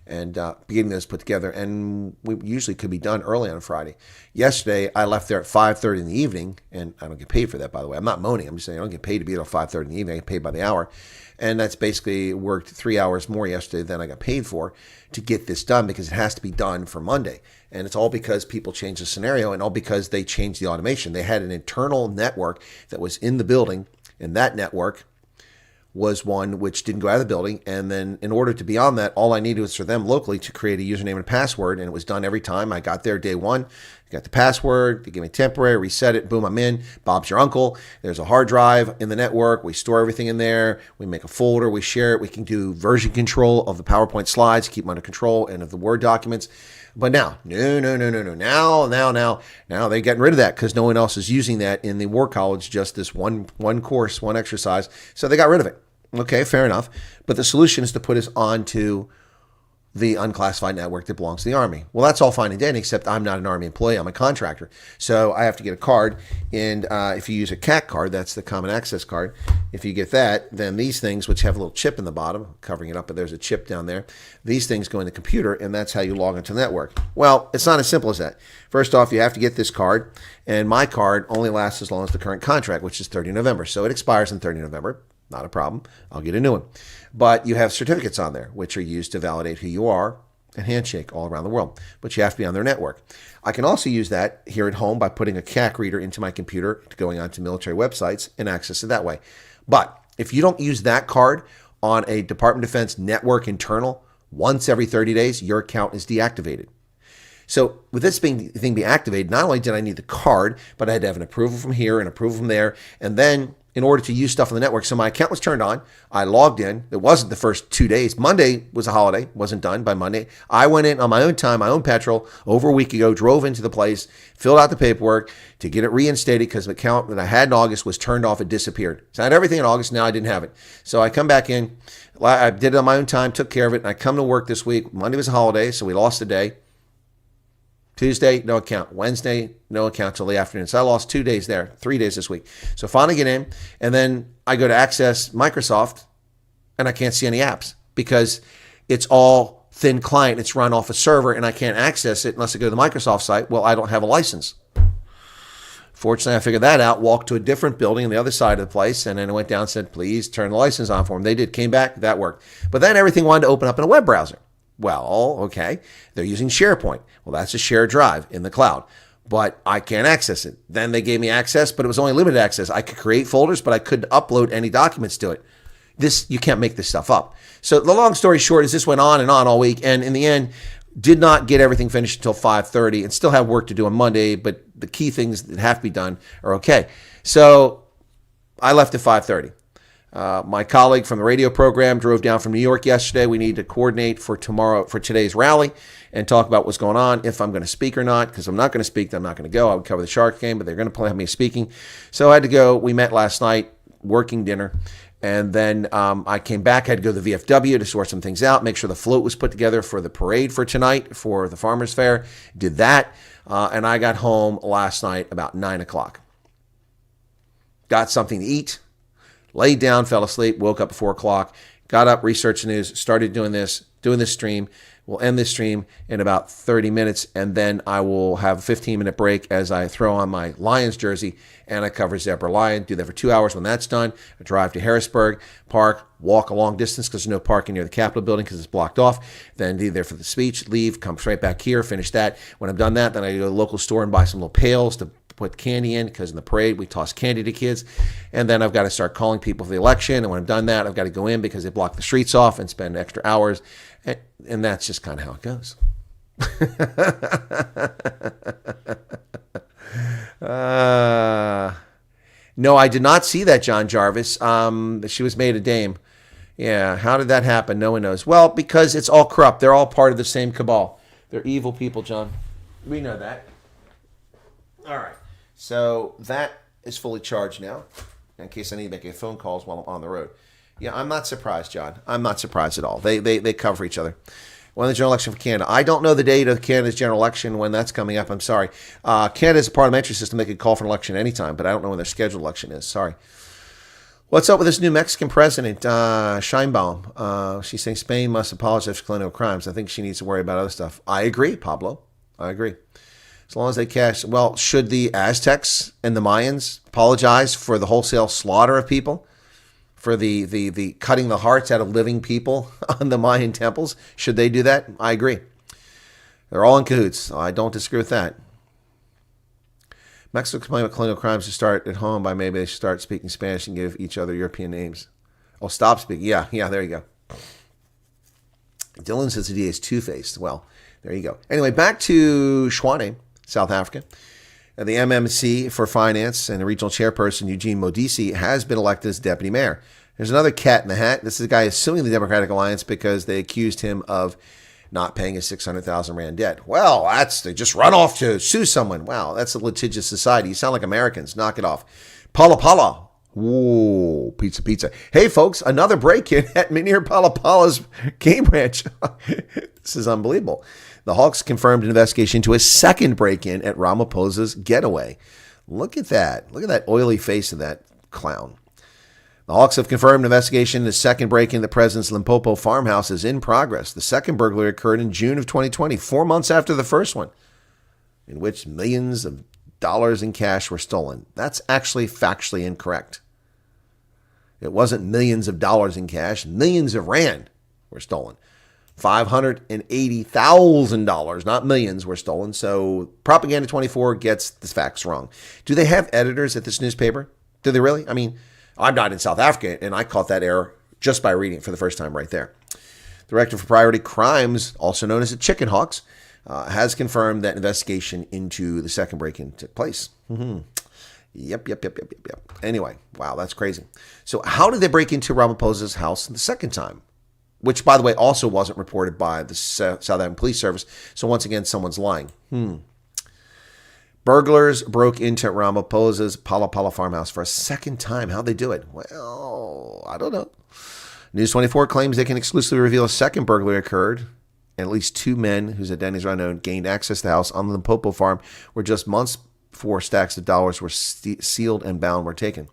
And getting those put together. And we usually could be done early on Friday. Yesterday, I left there at 5:30 in the evening, and I don't get paid for that, by the way. I'm not moaning. I'm just saying I don't get paid to be there at 5:30 in the evening. I get paid by the hour. And that's basically worked 3 hours more yesterday than I got paid for to get this done, because it has to be done for Monday. And it's all because people changed the scenario, and all because they changed the automation. They had an internal network that was in the building, and that network was one which didn't go out of the building. And then in order to be on that, all I needed was for them locally to create a username and a password. And it was done every time. I got there day one, got the password, they gave me temporary, reset it, boom, I'm in. Bob's your uncle. There's a hard drive in the network. We store everything in there. We make a folder, we share it. We can do version control of the PowerPoint slides, keep them under control, and of the Word documents. But now, no. Now they're getting rid of that because no one else is using that in the War College, just this one course, one exercise. So they got rid of it. Okay, fair enough. But the solution is to put us onto the unclassified network that belongs to the Army. Well, that's all fine and dandy, except I'm not an Army employee. I'm a contractor. So I have to get a card. And if you use a CAC card, that's the Common Access card. If you get that, then these things, which have a little chip in the bottom, covering it up, but there's a chip down there. These things go in the computer, and that's how you log into the network. Well, it's not as simple as that. First off, you have to get this card. And my card only lasts as long as the current contract, which is 30 November. So it expires on 30 November. Not a problem. I'll get a new one. But you have certificates on there, which are used to validate who you are and handshake all around the world. But you have to be on their network. I can also use that here at home by putting a CAC reader into my computer, going onto military websites, and access it that way. But if you don't use that card on a Department of Defense network internal, once every 30 days, your account is deactivated. So with this thing being activated, not only did I need the card, but I had to have an approval from here and approval from there. And then in order to use stuff on the network, so my account was turned on. I logged in. It wasn't the first 2 days. Monday was a holiday. Wasn't done by Monday. I went in on my own time, my own petrol, over a week ago, drove into the place, filled out the paperwork to get it reinstated because the account that I had in August was turned off. It disappeared. So I had everything in August. Now I didn't have it. So I come back in. I did it on my own time, took care of it, and I come to work this week. Monday was a holiday, so we lost a day. Tuesday, no account. Wednesday, no account till the afternoon. So I lost 2 days there, 3 days this week. So finally get in, and then I go to access Microsoft, and I can't see any apps because it's all thin client. It's run off a server, and I can't access it unless I go to the Microsoft site. Well, I don't have a license. Fortunately, I figured that out, walked to a different building on the other side of the place, and then I went down and said, please turn the license on for them. They did, came back, that worked. But then everything wanted to open up in a web browser. Well, okay, they're using SharePoint. Well, that's a shared drive in the cloud, but I can't access it. Then they gave me access, but it was only limited access. I could create folders, but I couldn't upload any documents to it. You can't make this stuff up. So the long story short is this went on and on all week, and in the end, did not get everything finished until 5:30 and still have work to do on Monday, but the key things that have to be done are okay. So I left at 5:30. My colleague from the radio program drove down from New York yesterday. We need to coordinate for today's rally and talk about what's going on, if I'm going to speak or not, because I'm not going to speak, then I'm not going to go. I would cover the Sharks game, but they're going to have me speaking. So I had to go. We met last night, working dinner, and then I came back. I had to go to the VFW to sort some things out, make sure the float was put together for the parade for tonight for the Farmers Fair. Did that, and I got home last night about 9 o'clock. Got something to eat. Laid down, fell asleep, woke up at 4 o'clock, got up, researched the news, started doing this stream. We'll end this stream in about 30 minutes, and then I will have a 15-minute break as I throw on my Lions jersey, and I cover Zebra Lion. Do that for 2 hours. When that's done, I drive to Harrisburg, park, walk a long distance because there's no parking near the Capitol building because it's blocked off. Then be there for the speech, leave, come straight back here, finish that. When I've done that, then I go to the local store and buy some little pails to put candy in, because in the parade we toss candy to kids. And then I've got to start calling people for the election, and when I've done that, I've got to go in because they block the streets off and spend extra hours, and that's just kind of how it goes. No, I did not see that, John Jarvis. She was made a dame. Yeah, how did that happen? No one knows. Well, because it's all corrupt. They're all part of the same cabal. They're evil people, John. We know that. All right. So that is fully charged now, in case I need to make any phone calls while I'm on the road. Yeah, I'm not surprised, John. I'm not surprised at all. They cover each other. When the general election for Canada. I don't know the date of Canada's general election, when that's coming up. I'm sorry. Canada is a parliamentary system. They could call for an election anytime, but I don't know when their scheduled election is. Sorry. What's up with this new Mexican president, Sheinbaum? She's saying Spain must apologize for colonial crimes. I think she needs to worry about other stuff. I agree, Pablo. I agree. As long as they cash. Well, should the Aztecs and the Mayans apologize for the wholesale slaughter of people? For the cutting the hearts out of living people on the Mayan temples? Should they do that? I agree. They're all in cahoots. I don't disagree with that. Mexico complaining about colonial crimes to start at home by maybe they should start speaking Spanish and give each other European names. Oh, stop speaking. Yeah, there you go. Dylan says the DA is two-faced. Well, there you go. Anyway, back to Tshwane, South Africa. The MMC for Finance and the regional chairperson, Eugene Modise, has been elected as deputy mayor. There's another cat in the hat. This is a guy suing the Democratic Alliance because they accused him of not paying his 600,000 Rand debt. Well, they just run off to sue someone. Wow, that's a litigious society. You sound like Americans. Knock it off. Pala Pala. Whoa, pizza. Hey, folks, another break-in at Mynheer Pala Pala's game ranch. This is unbelievable. The Hawks confirmed an investigation into a second break-in at Ramaphosa's getaway. Look at that. Look at that oily face of that clown. The Hawks have confirmed an investigation into the second break-in at the president's Limpopo farmhouse is in progress. The second burglary occurred in June of 2020, 4 months after the first one, in which millions of dollars in cash were stolen. That's actually factually incorrect. It wasn't millions of dollars in cash. Millions of Rand were stolen. $580,000, not millions, were stolen. So Propaganda 24 gets the facts wrong. Do they have editors at this newspaper? Do they really? I mean, I'm not in South Africa, and I caught that error just by reading it for the first time right there. Director for Priority Crimes, also known as the Chicken Hawks, has confirmed that investigation into the second break-in took place. Yep. Anyway, wow, that's crazy. So how did they break into Ramaphosa's house the second time? Which, by the way, also wasn't reported by the South African Police Service. So once again, someone's lying. Burglars broke into Ramaphosa's Pala Pala farmhouse for a second time. How'd they do it? Well, I don't know. News 24 claims they can exclusively reveal a second burglary occurred, and at least two men whose identities are unknown gained access to the house on the Limpopo farm, where just months before stacks of dollars were sealed and bound were taken.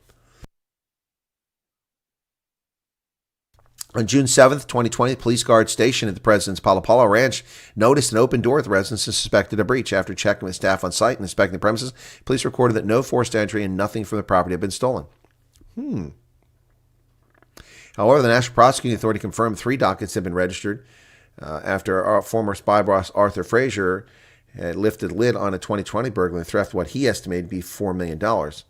On June 7th, 2020, the police guard stationed at the president's Pala Pala ranch noticed an open door at the residence and suspected a breach. After checking with staff on site and inspecting the premises, police recorded that no forced entry and nothing from the property had been stolen. However, the National Prosecuting Authority confirmed 3 dockets had been registered after our former spy boss Arthur Frazier had lifted the lid on a 2020 burglary theft, what he estimated to be $4 million.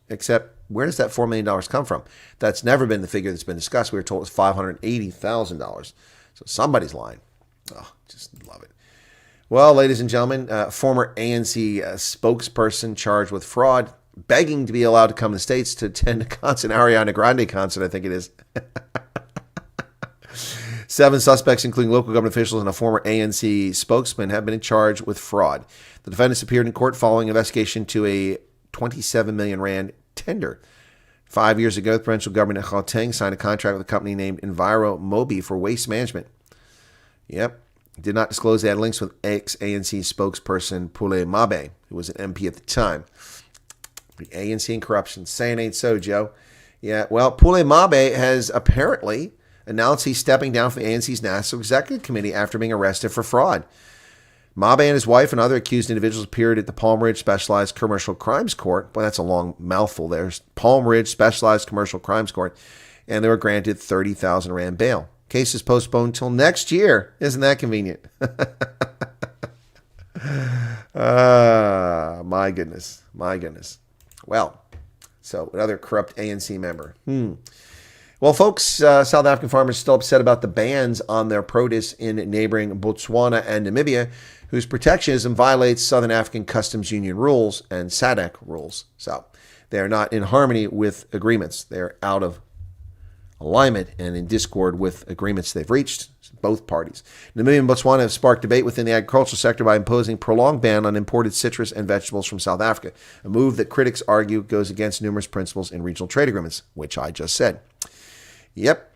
Except, where does that $4 million come from? That's never been the figure that's been discussed. We were told it was $580,000. So somebody's lying. Oh, just love it. Well, ladies and gentlemen, former ANC spokesperson charged with fraud begging to be allowed to come to the States to attend a concert, Ariana Grande concert, I think it is. 7 suspects, including local government officials and a former ANC spokesman, have been charged with fraud. The defendants appeared in court following an investigation to a 27 million rand tender. 5 years ago, the provincial government of Gauteng signed a contract with a company named Enviro Mobi for waste management. Yep. Did not disclose they had links with ex-ANC spokesperson Pule Mabe, who was an MP at the time. The ANC and corruption. Saying ain't so, Joe. Yeah, well, Pule Mabe has apparently announced he's stepping down from the ANC's National Executive Committee after being arrested for fraud. Mabe and his wife and other accused individuals appeared at the Palm Ridge Specialized Commercial Crimes Court. Boy, that's a long mouthful there. Palm Ridge Specialized Commercial Crimes Court. And they were granted 30,000 rand bail. Case is postponed until next year. Isn't that convenient? My goodness. My goodness. Well, so another corrupt ANC member. Well, folks, South African farmers are still upset about the bans on their produce in neighboring Botswana and Namibia, whose protectionism violates Southern African Customs Union rules and SADC rules. So they are not in harmony with agreements. They're out of alignment and in discord with agreements they've reached, both parties. Namibia and Botswana have sparked debate within the agricultural sector by imposing prolonged ban on imported citrus and vegetables from South Africa, a move that critics argue goes against numerous principles in regional trade agreements, which I just said. Yep.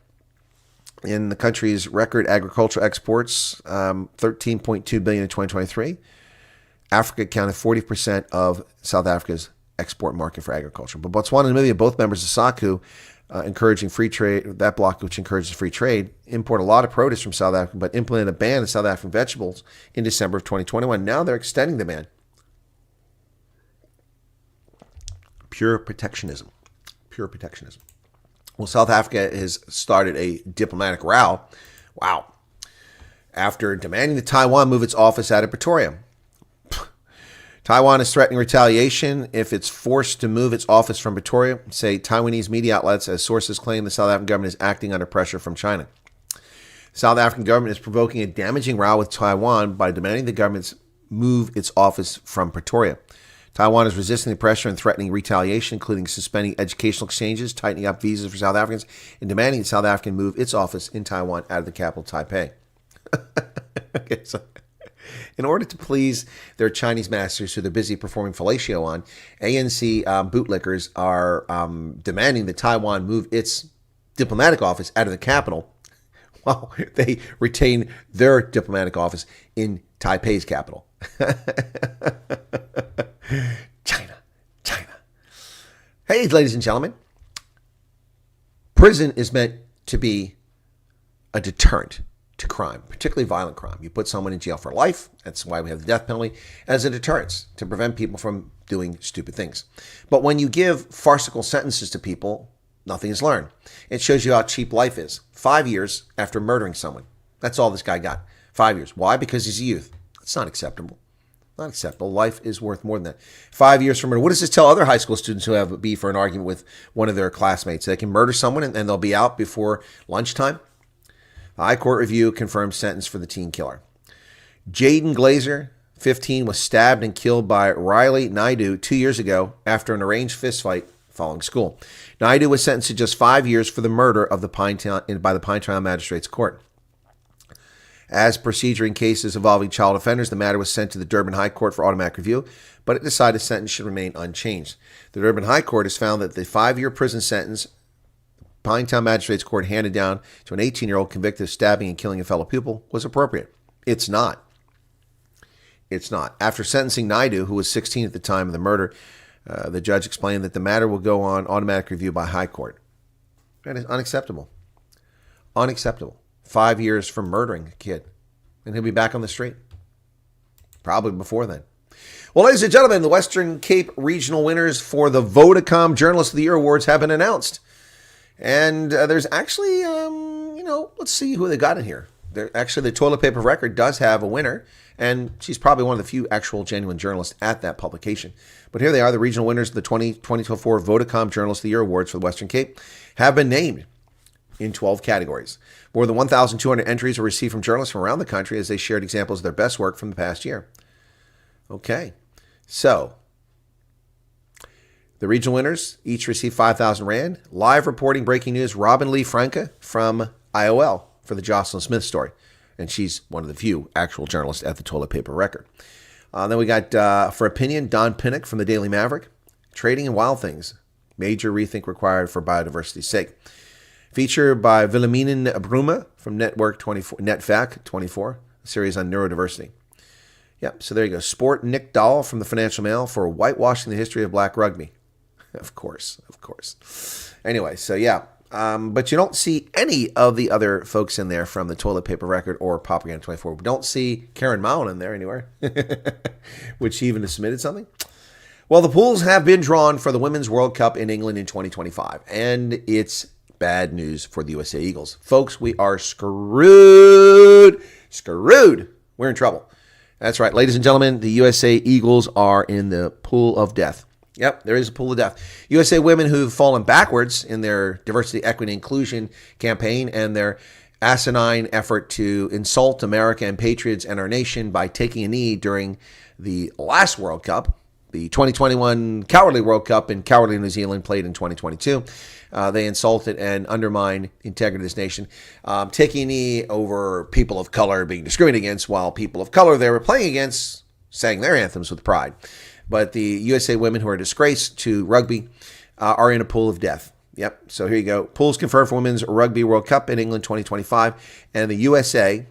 In the country's record agricultural exports, 13.2 billion in 2023. Africa accounted 40% of South Africa's export market for agriculture. But Botswana and Namibia, both members of SACU, encouraging free trade, that bloc which encourages free trade, import a lot of produce from South Africa, but implemented a ban on South African vegetables in December of 2021. Now they're extending the ban. Pure protectionism. Pure protectionism. Well, South Africa has started a diplomatic row. Wow. After demanding that Taiwan move its office out of Pretoria. Taiwan is threatening retaliation if it's forced to move its office from Pretoria, say Taiwanese media outlets, as sources claim the South African government is acting under pressure from China. The South African government is provoking a damaging row with Taiwan by demanding the government move its office from Pretoria. Taiwan is resisting the pressure and threatening retaliation, including suspending educational exchanges, tightening up visas for South Africans, and demanding that South Africa move its office in Taiwan out of the capital, Taipei. Okay, so in order to please their Chinese masters who they're busy performing fellatio on, ANC bootlickers are demanding that Taiwan move its diplomatic office out of the capital while they retain their diplomatic office in Taipei's capital. China. Hey, ladies and gentlemen, prison is meant to be a deterrent to crime, particularly violent crime. You put someone in jail for life. That's why we have the death penalty as a deterrence to prevent people from doing stupid things. But when you give farcical sentences to people, nothing is learned. It shows you how cheap life is. 5 years after murdering someone. That's all this guy got. 5 years. Why? Because he's a youth. It's not acceptable. Not acceptable. Life is worth more than that. 5 years from murder. What does this tell other high school students who have a beef or an argument with one of their classmates? They can murder someone and they'll be out before lunchtime. The High Court review confirmed sentence for the teen killer. Jaden Glazer, 15, was stabbed and killed by Riley Naidu 2 years ago after an arranged fistfight following school. Naidu was sentenced to just 5 years for the murder of the by the Pinetown Magistrates Court. As procedure in cases involving child offenders, the matter was sent to the Durban High Court for automatic review, but it decided the sentence should remain unchanged. The Durban High Court has found that the 5-year prison sentence Pinetown Magistrates Court handed down to an 18-year-old convicted of stabbing and killing a fellow pupil was appropriate. It's not. It's not. After sentencing Naidu, who was 16 at the time of the murder, the judge explained that the matter will go on automatic review by High Court. That is unacceptable. Unacceptable. 5 years for murdering a kid. And he'll be back on the street. Probably before then. Well, ladies and gentlemen, the Western Cape regional winners for the Vodacom Journalist of the Year Awards have been announced. And there's actually, let's see who they got in here. Actually, the Toilet Paper Record does have a winner, and she's probably one of the few actual genuine journalists at that publication. But here they are, the regional winners of the 2024 Vodacom Journalist of the Year Awards for the Western Cape have been named in 12 categories. More than 1,200 entries were received from journalists from around the country as they shared examples of their best work from the past year. Okay, so The regional winners each received 5,000 Rand. Live reporting breaking news, Robin Lee Franke from IOL for the Jocelyn Smith story. And she's one of the few actual journalists at the Toilet Paper Record. Then we got, for opinion, Don Pinnock from the Daily Maverick. Trading in Wild Things. Major rethink required for biodiversity's sake. Feature by Wilhelminen Bruma from Netvac 24, a series on neurodiversity. Yep, so there you go. Sport Nick Dahl from the Financial Mail for whitewashing the history of black rugby. Of course. Anyway, so yeah. But you don't see any of the other folks in there from the Toilet Paper Record or Propaganda 24. We don't see Karen Mallon in there anywhere. Would she even have submitted something? Well, the pools have been drawn for the Women's World Cup in England in 2025. And it's bad news for the USA Eagles. Folks, we are screwed. We're in trouble. That's right. Ladies and gentlemen, the USA Eagles are in the pool of death. Yep, there is a pool of death. USA women who've fallen backwards in their diversity, equity, inclusion campaign and their asinine effort to insult America and patriots and our nation by taking a knee during the last World Cup, the 2021 Cowardly World Cup in Cowardly New Zealand, played in 2022. They insulted and undermined the integrity of this nation, taking a knee over people of color being discriminated against, while people of color they were playing against sang their anthems with pride. But the USA women who are a disgrace to rugby are in a pool of death. Yep, so here you go. Pools confirmed for Women's Rugby World Cup in England 2025. And the USA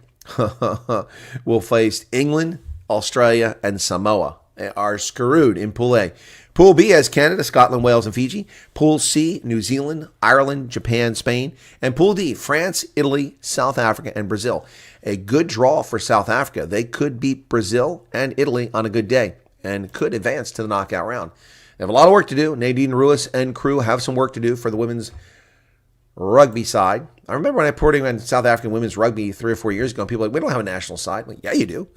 will face England, Australia, and Samoa. They are screwed in Pool A. Pool B has Canada, Scotland, Wales, and Fiji. Pool C, New Zealand, Ireland, Japan, Spain. And Pool D, France, Italy, South Africa, and Brazil. A good draw for South Africa. They could beat Brazil and Italy on a good day and could advance to the knockout round. They have a lot of work to do. Nadine Ruiz and crew have some work to do for the women's rugby side. I remember when I reported on South African women's rugby 3 or 4 years ago, and people were like, we don't have a national side. Like, yeah, you do.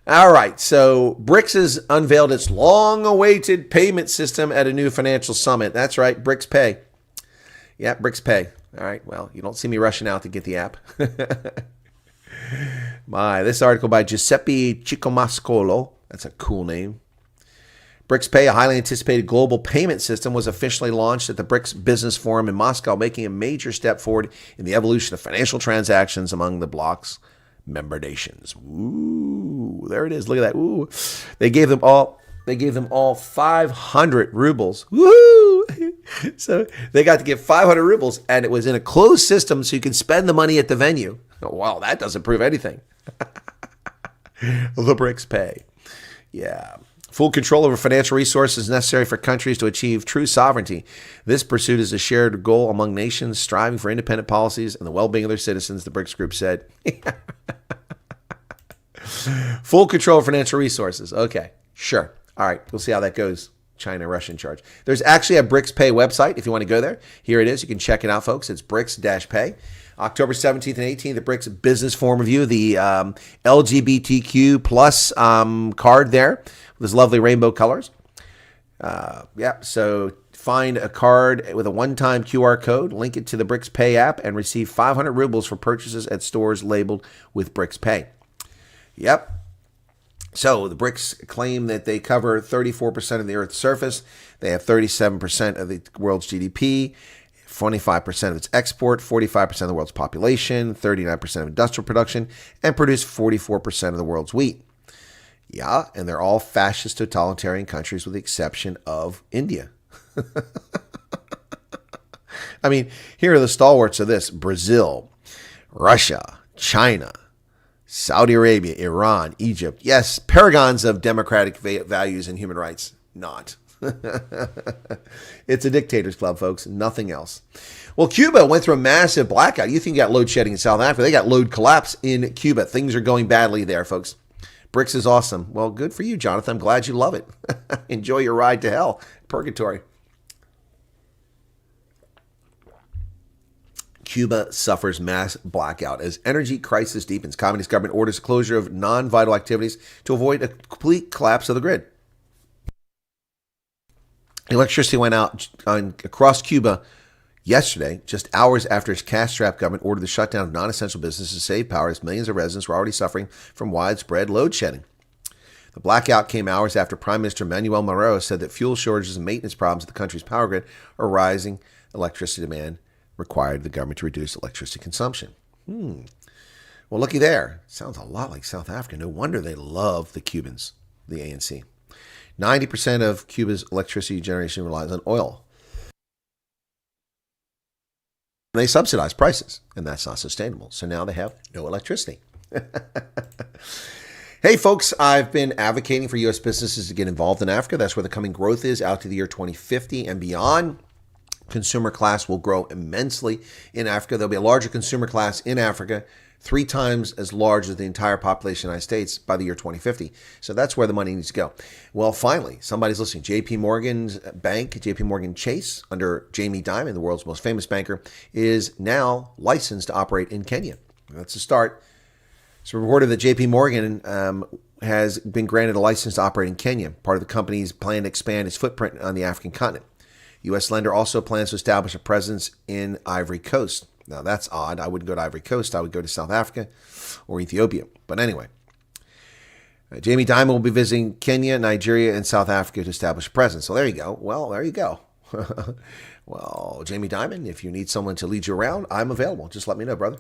All right, so Brics has unveiled its long-awaited payment system at a new financial summit. That's right, Brics Pay. Yeah, Brics Pay. All right, well, you don't see me rushing out to get the app. This article by Giuseppe Cicomascolo, that's a cool name. Brics Pay, a highly anticipated global payment system, was officially launched at the Brics Business Forum in Moscow, making a major step forward in the evolution of financial transactions among the bloc's member nations. Ooh, there it is. Look at that. Ooh, they gave them all 500 rubles. Woo! So they got to give 500 rubles, and it was in a closed system, so you can spend the money at the venue. Oh, wow, that doesn't prove anything. The Brics Pay. Yeah. Full control over financial resources necessary for countries to achieve true sovereignty. This pursuit is a shared goal among nations striving for independent policies and the well-being of their citizens, the Brics Group said. Full control of financial resources. Okay, sure. All right, we'll see how that goes. China, Russia in charge. There's actually a Brics Pay website if you want to go there. Here it is. You can check it out, folks. It's Brics-Pay. October 17th and 18th, the Brics Business Forum Review, the LGBTQ plus card there with those lovely rainbow colors. So find a card with a one-time QR code, link it to the Brics Pay app, and receive 500 rubles for purchases at stores labeled with Brics Pay. Yep. So the Brics claim that they cover 34% of the Earth's surface. They have 37% of the world's GDP, 25% of its export, 45% of the world's population, 39% of industrial production, and produce 44% of the world's wheat. Yeah, and they're all fascist totalitarian countries with the exception of India. I mean, here are the stalwarts of this: Brazil, Russia, China, Saudi Arabia, Iran, Egypt. Yes, paragons of democratic values and human rights. Not. It's a dictator's club, folks. Nothing else. Well, Cuba went through a massive blackout. You think you got load shedding in South Africa. They got load collapse in Cuba. Things are going badly there, folks. Brics is awesome. Well, good for you, Jonathan. I'm glad you love it. Enjoy your ride to hell. Purgatory. Cuba suffers mass blackout as energy crisis deepens. Communist government orders the closure of non-vital activities to avoid a complete collapse of the grid. Electricity went out across Cuba yesterday, just hours after its cash-strapped government ordered the shutdown of non-essential businesses to save power as millions of residents were already suffering from widespread load shedding. The blackout came hours after Prime Minister Manuel Moreira said that fuel shortages and maintenance problems at the country's power grid are rising electricity demand required the government to reduce electricity consumption. Well, looky there. Sounds a lot like South Africa. No wonder they love the Cubans, the ANC. 90% of Cuba's electricity generation relies on oil. They subsidize prices, and that's not sustainable. So now they have no electricity. Hey, folks, I've been advocating for U.S. businesses to get involved in Africa. That's where the coming growth is out to the year 2050 and beyond. Consumer class will grow immensely in Africa. There'll be a larger consumer class in Africa, 3 times as large as the entire population of the United States by the year 2050. So that's where the money needs to go. Well, finally, somebody's listening. JP Morgan's bank, JP Morgan Chase, under Jamie Dimon, the world's most famous banker, is now licensed to operate in Kenya. That's a start. It's reported that JP Morgan has been granted a license to operate in Kenya, part of the company's plan to expand its footprint on the African continent. U.S. lender also plans to establish a presence in Ivory Coast. Now, that's odd. I wouldn't go to Ivory Coast. I would go to South Africa or Ethiopia. But anyway, Jamie Dimon will be visiting Kenya, Nigeria, and South Africa to establish a presence. So there you go. Well, there you go. Well, Jamie Dimon, if you need someone to lead you around, I'm available. Just let me know, brother.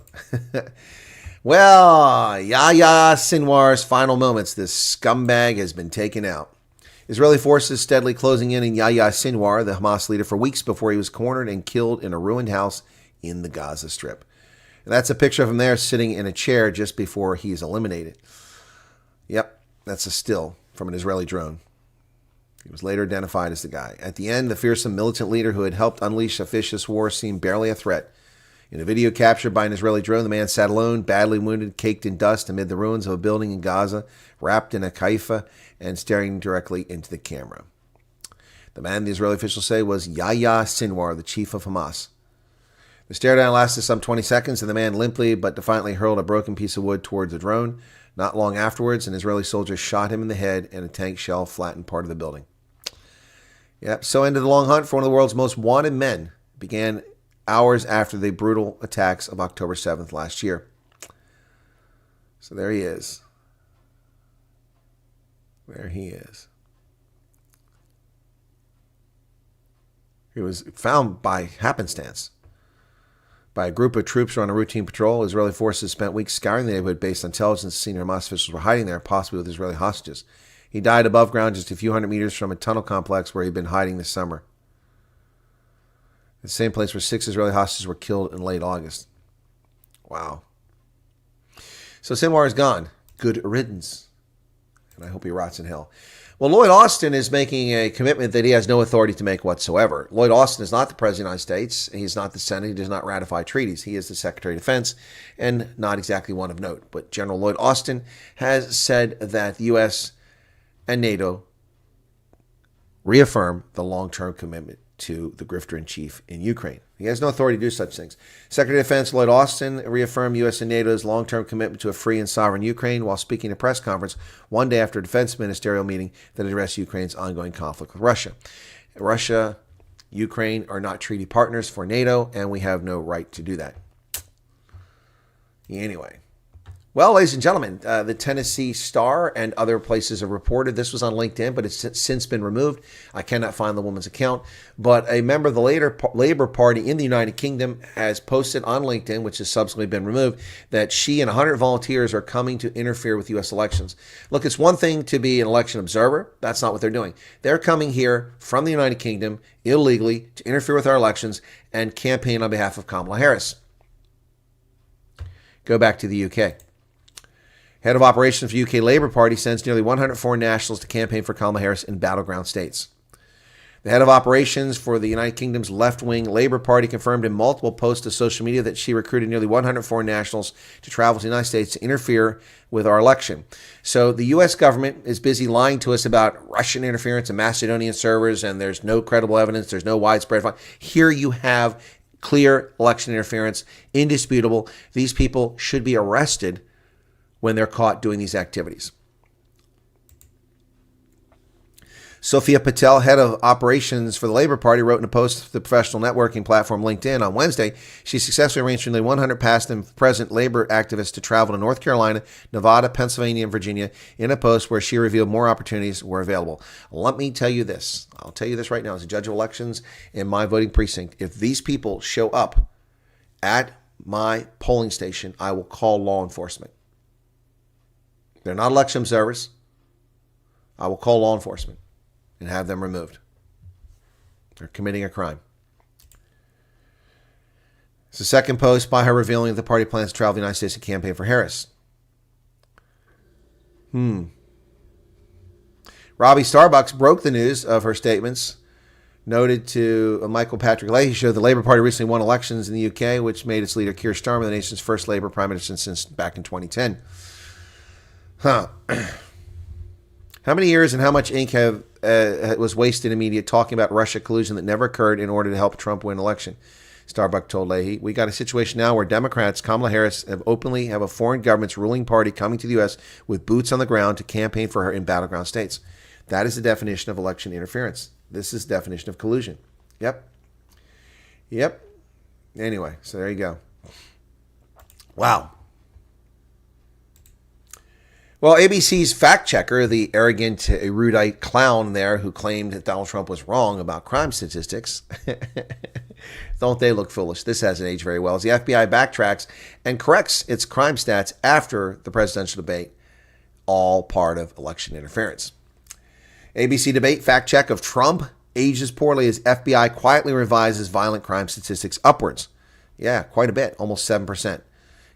Well, Yahya Sinwar's final moments. This scumbag has been taken out. Israeli forces steadily closing in on Yahya Sinwar, the Hamas leader, for weeks before he was cornered and killed in a ruined house in the Gaza Strip. And that's a picture of him there sitting in a chair just before he's eliminated. Yep, that's a still from an Israeli drone. He was later identified as the guy. At the end, the fearsome militant leader who had helped unleash a vicious war seemed barely a threat. In a video captured by an Israeli drone, the man sat alone, badly wounded, caked in dust amid the ruins of a building in Gaza, wrapped in a kaifa and staring directly into the camera. The man, the Israeli officials say, was Yahya Sinwar, the chief of Hamas. The stare down lasted some 20 seconds, and the man limply but defiantly hurled a broken piece of wood towards the drone. Not long afterwards, an Israeli soldier shot him in the head, and a tank shell flattened part of the building. Yep, so ended the long hunt for one of the world's most wanted men. It began hours after the brutal attacks of October 7th last year. So there he is. There he is. He was found by happenstance by a group of troops on a routine patrol. Israeli forces spent weeks scouring the neighborhood based on intelligence. Senior Hamas officials were hiding there, possibly with Israeli hostages. He died above ground just a few hundred meters from a tunnel complex where he'd been hiding this summer. The same place where 6 Israeli hostages were killed in late August. Wow. So Sinwar is gone. Good riddance. And I hope he rots in hell. Well, Lloyd Austin is making a commitment that he has no authority to make whatsoever. Lloyd Austin is not the President of the United States. He's not the Senate. He does not ratify treaties. He is the Secretary of Defense and not exactly one of note. But General Lloyd Austin has said that the U.S. and NATO reaffirm the long-term commitment to the grifter-in-chief in Ukraine. He has no authority to do such things. Secretary of Defense Lloyd Austin reaffirmed U.S. and NATO's long-term commitment to a free and sovereign Ukraine while speaking at a press conference one day after a defense ministerial meeting that addressed Ukraine's ongoing conflict with Russia. Russia, Ukraine are not treaty partners for NATO, and we have no right to do that. Anyway. Well, ladies and gentlemen, the Tennessee Star and other places have reported. This was on LinkedIn, but it's since been removed. I cannot find the woman's account. But a member of the Labour Party in the United Kingdom has posted on LinkedIn, which has subsequently been removed, that she and 100 volunteers are coming to interfere with U.S. elections. Look, it's one thing to be an election observer. That's not what they're doing. They're coming here from the United Kingdom illegally to interfere with our elections and campaign on behalf of Kamala Harris. Go back to the UK. Head of operations for UK Labour Party sends nearly 100 foreign nationals to campaign for Kamala Harris in battleground states. The head of operations for the United Kingdom's left-wing Labour Party confirmed in multiple posts to social media that she recruited nearly 100 foreign nationals to travel to the United States to interfere with our election. So the U.S. government is busy lying to us about Russian interference and Macedonian servers, and there's no credible evidence, there's no widespread. Here you have clear election interference, indisputable. These people should be arrested when they're caught doing these activities. Sophia Patel, head of operations for the Labor Party, wrote in a post to the professional networking platform LinkedIn on Wednesday she successfully arranged for nearly 100 past and present labor activists to travel to North Carolina, Nevada, Pennsylvania, and Virginia in a post where she revealed more opportunities were available. Let me tell you this. I'll tell you this right now as a judge of elections in my voting precinct. If these people show up at my polling station, I will call law enforcement. They're not election observers. I will call law enforcement and have them removed. They're committing a crime. It's the second post by her revealing that the party plans to travel to the United States and campaign for Harris. Robbie Starbucks broke the news of her statements, noted to Michael Patrick Leahy show the Labour Party recently won elections in the UK, which made its leader Keir Starmer the nation's first Labour Prime Minister since back in 2010. How many years and how much ink was wasted in media talking about Russia collusion that never occurred in order to help Trump win election? Starbuck told Leahy, we got a situation now where Democrats, Kamala Harris, have openly have a foreign government's ruling party coming to the U.S. with boots on the ground to campaign for her in battleground states. That is the definition of election interference. This is the definition of collusion. Yep. Anyway, so there you go. Wow. Well, ABC's fact checker, the arrogant, erudite clown there who claimed that Donald Trump was wrong about crime statistics, don't they look foolish? This hasn't aged very well. As the FBI backtracks and corrects its crime stats after the presidential debate, all part of election interference. ABC debate fact check of Trump ages poorly as FBI quietly revises violent crime statistics upwards. Yeah, quite a bit, almost 7%.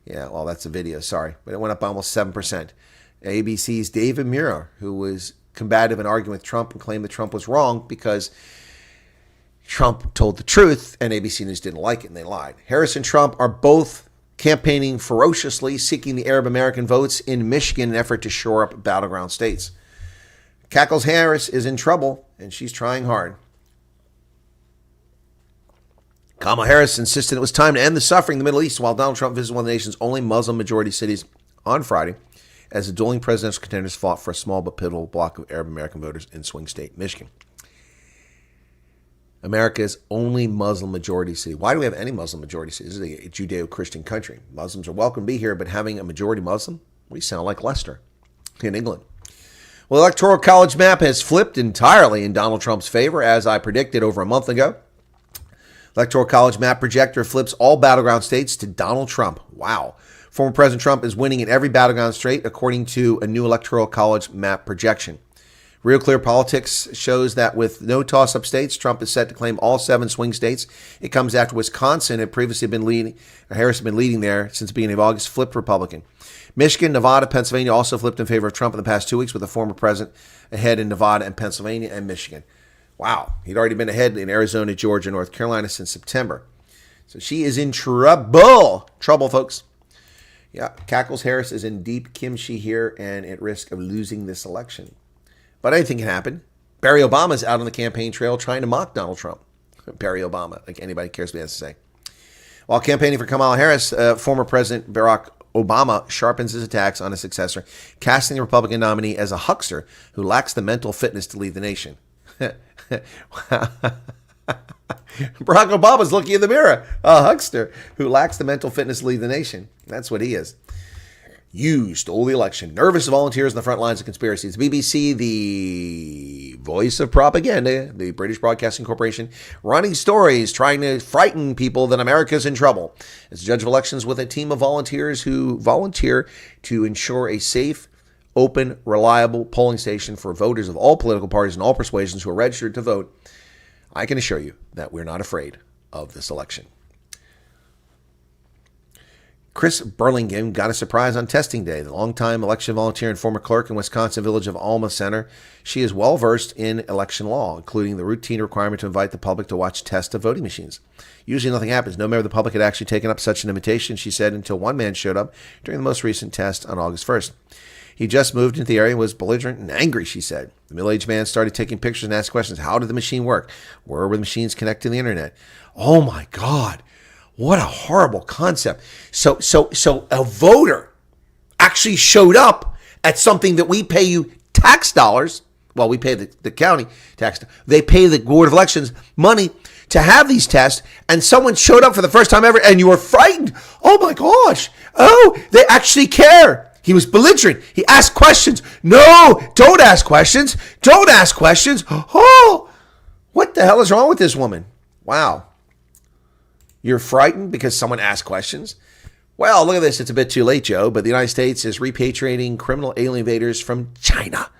Yeah, well, that's a video, sorry, but it went up by almost 7%. ABC's David Muir, who was combative in arguing with Trump and claimed that Trump was wrong because Trump told the truth and ABC News didn't like it and they lied. Harris and Trump are both campaigning ferociously, seeking the Arab American votes in Michigan in an effort to shore up battleground states. Cackles Harris is in trouble and she's trying hard. Kamala Harris insisted it was time to end the suffering in the Middle East while Donald Trump visited one of the nation's only Muslim-majority cities on Friday as the dueling presidential contenders fought for a small but pivotal block of Arab American voters in swing state Michigan. America's only Muslim-majority city. Why do we have any Muslim-majority city? This is a Judeo-Christian country. Muslims are welcome to be here, but having a majority Muslim, we sound like Leicester in England. Well, the Electoral College map has flipped entirely in Donald Trump's favor, as I predicted over a month ago. Electoral College map projector flips all battleground states to Donald Trump. Wow. Former President Trump is winning in every battleground state, according to a new Electoral College map projection. Real Clear Politics shows that with no toss-up states, Trump is set to claim all 7 swing states. It comes after Wisconsin had previously been leading, Harris had been leading there since the beginning of August, flipped Republican. Michigan, Nevada, Pennsylvania also flipped in favor of Trump in the past 2 weeks, with the former president ahead in Nevada and Pennsylvania and Michigan. Wow, he'd already been ahead in Arizona, Georgia, North Carolina since September. So she is in trouble. Trouble, folks. Yeah, Cackles Harris is in deep kimchi here and at risk of losing this election. But anything can happen. Barry Obama's out on the campaign trail trying to mock Donald Trump. Barry Obama, like anybody cares what he has to say. While campaigning for Kamala Harris, former President Barack Obama sharpens his attacks on his successor, casting the Republican nominee as a huckster who lacks the mental fitness to lead the nation. Barack Obama's looking in the mirror, a huckster who lacks the mental fitness to lead the nation. That's what he is. You stole the election. Nervous volunteers on the front lines of conspiracies. BBC, the voice of propaganda, the British Broadcasting Corporation, running stories trying to frighten people that America's in trouble. As a judge of elections with a team of volunteers who volunteer to ensure a safe, open, reliable polling station for voters of all political parties and all persuasions who are registered to vote, I can assure you that we're not afraid of this election. Chris Burlingame got a surprise on testing day. The longtime election volunteer and former clerk in Wisconsin village of Alma Center. She is well versed in election law, including the routine requirement to invite the public to watch tests of voting machines. Usually nothing happens. No member of the public had actually taken up such an invitation, she said, until one man showed up during the most recent test on August 1st. He just moved into the area and was belligerent and angry, she said. The middle-aged man started taking pictures and asked questions. How did the machine work? Where were the machines connected to the internet? Oh my God. What a horrible concept. So a voter actually showed up at something that we pay you tax dollars Well, we pay the county tax. They pay the Board of Elections money to have these tests, and someone showed up for the first time ever, and you were frightened. Oh my gosh. Oh, they actually care. He was belligerent. He asked questions. No, don't ask questions. Don't ask questions. Oh, what the hell is wrong with this woman? Wow. You're frightened because someone asked questions? Well, look at this. It's a bit too late, Joe, but the United States is repatriating criminal alien invaders from China.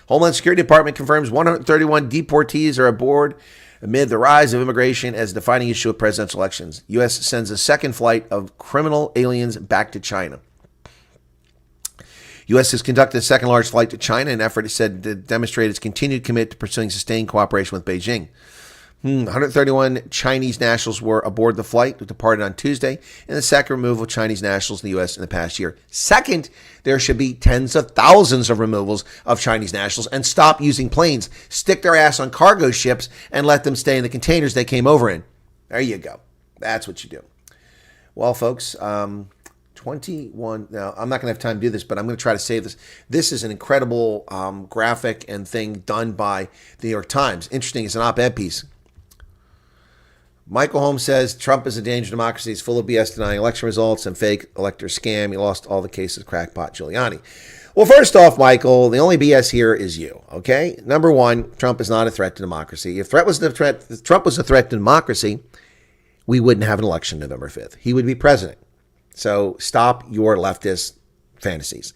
Homeland Security Department confirms 131 deportees are aboard amid the rise of immigration as a defining issue of presidential elections. U.S. sends a second flight of criminal aliens back to China. U.S. has conducted a second large flight to China, an effort, it said, to demonstrate its continued commitment to pursuing sustained cooperation with Beijing. 131 Chinese nationals were aboard the flight that departed on Tuesday, and the second removal of Chinese nationals in the U.S. in the past year. Second, there should be tens of thousands of removals of Chinese nationals, and stop using planes. Stick their ass on cargo ships and let them stay in the containers they came over in. There you go. That's what you do. Well, folks, 21. Now, I'm not going to have time to do this, but I'm going to try to save this. This is an incredible graphic and thing done by the New York Times. Interesting. It's an op-ed piece. Michael Holmes says Trump is a danger to democracy. He's full of BS, denying election results and fake elector scam. He lost all the cases, crackpot Giuliani. Well, first off, Michael, the only BS here is you, okay? Number one, Trump is not a threat to democracy. If Trump was a threat to democracy, we wouldn't have an election November 5th. He would be president. So stop your leftist fantasies.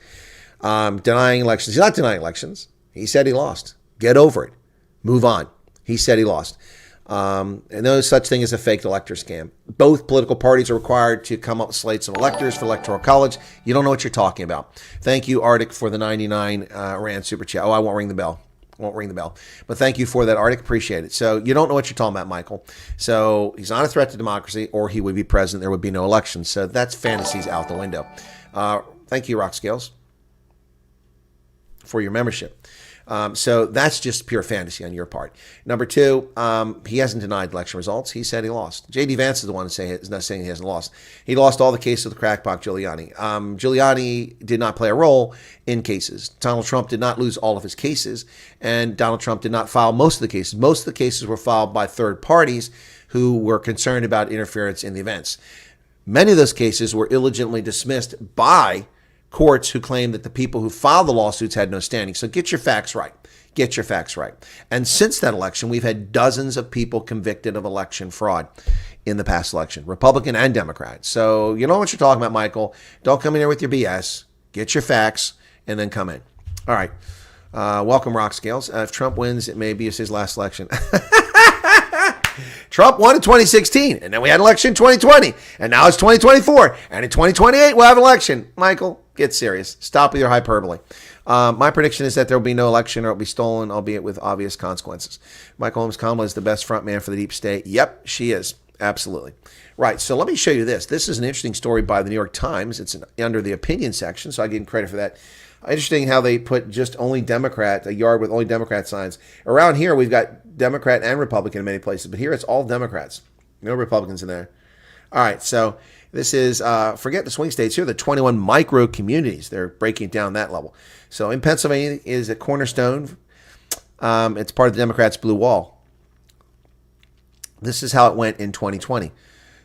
Denying elections. He's not denying elections. He said he lost. Get over it. Move on. He said he lost. And no such thing as a fake elector scam. Both political parties are required to come up with slates of electors for electoral college. You don't know what you're talking about. Thank you, Arctic, for the 99 Rand super chat. Oh, I won't ring the bell. But thank you for that, Arctic. Appreciate it. So you don't know what you're talking about, Michael. So he's not a threat to democracy, or he would be president. There would be no election. So that's fantasies out the window. Thank you, Rock Scales, for your membership. So that's just pure fantasy on your part. Number two, he hasn't denied election results. He said he lost. J.D. Vance is the one is not saying he hasn't lost. He lost all the cases of the crackpot Giuliani. Giuliani did not play a role in cases. Donald Trump did not lose all of his cases, and Donald Trump did not file most of the cases. Most of the cases were filed by third parties who were concerned about interference in the events. Many of those cases were illegitimately dismissed by courts who claim that the people who filed the lawsuits had no standing. So get your facts right. Get your facts right. And since that election, we've had dozens of people convicted of election fraud in the past election, Republican and Democrat. So you know what you're talking about, Michael. Don't come in here with your BS. Get your facts and then come in. All right. Welcome, Rock Scales. If Trump wins, it may be his last election. Trump won in 2016, and then we had an election in 2020, and now it's 2024, and in 2028 we'll have an election. Michael, get serious. Stop with your hyperbole. My prediction is that there will be no election, or it will be stolen, albeit with obvious consequences. Michael Holmes Kamala is the best front man for the deep state. Yep, she is. Absolutely. Right, so let me show you this. This is an interesting story by the New York Times. It's under the opinion section, so I give them credit for that. Interesting how they put just only Democrat, a yard with only Democrat signs. Around here, we've got Democrat and Republican in many places, but here it's all Democrats. No Republicans in there. All right, so this is, forget the swing states here, the 21 micro communities. They're breaking it down that level. So in Pennsylvania is a cornerstone. It's part of the Democrats' blue wall. This is how it went in 2020.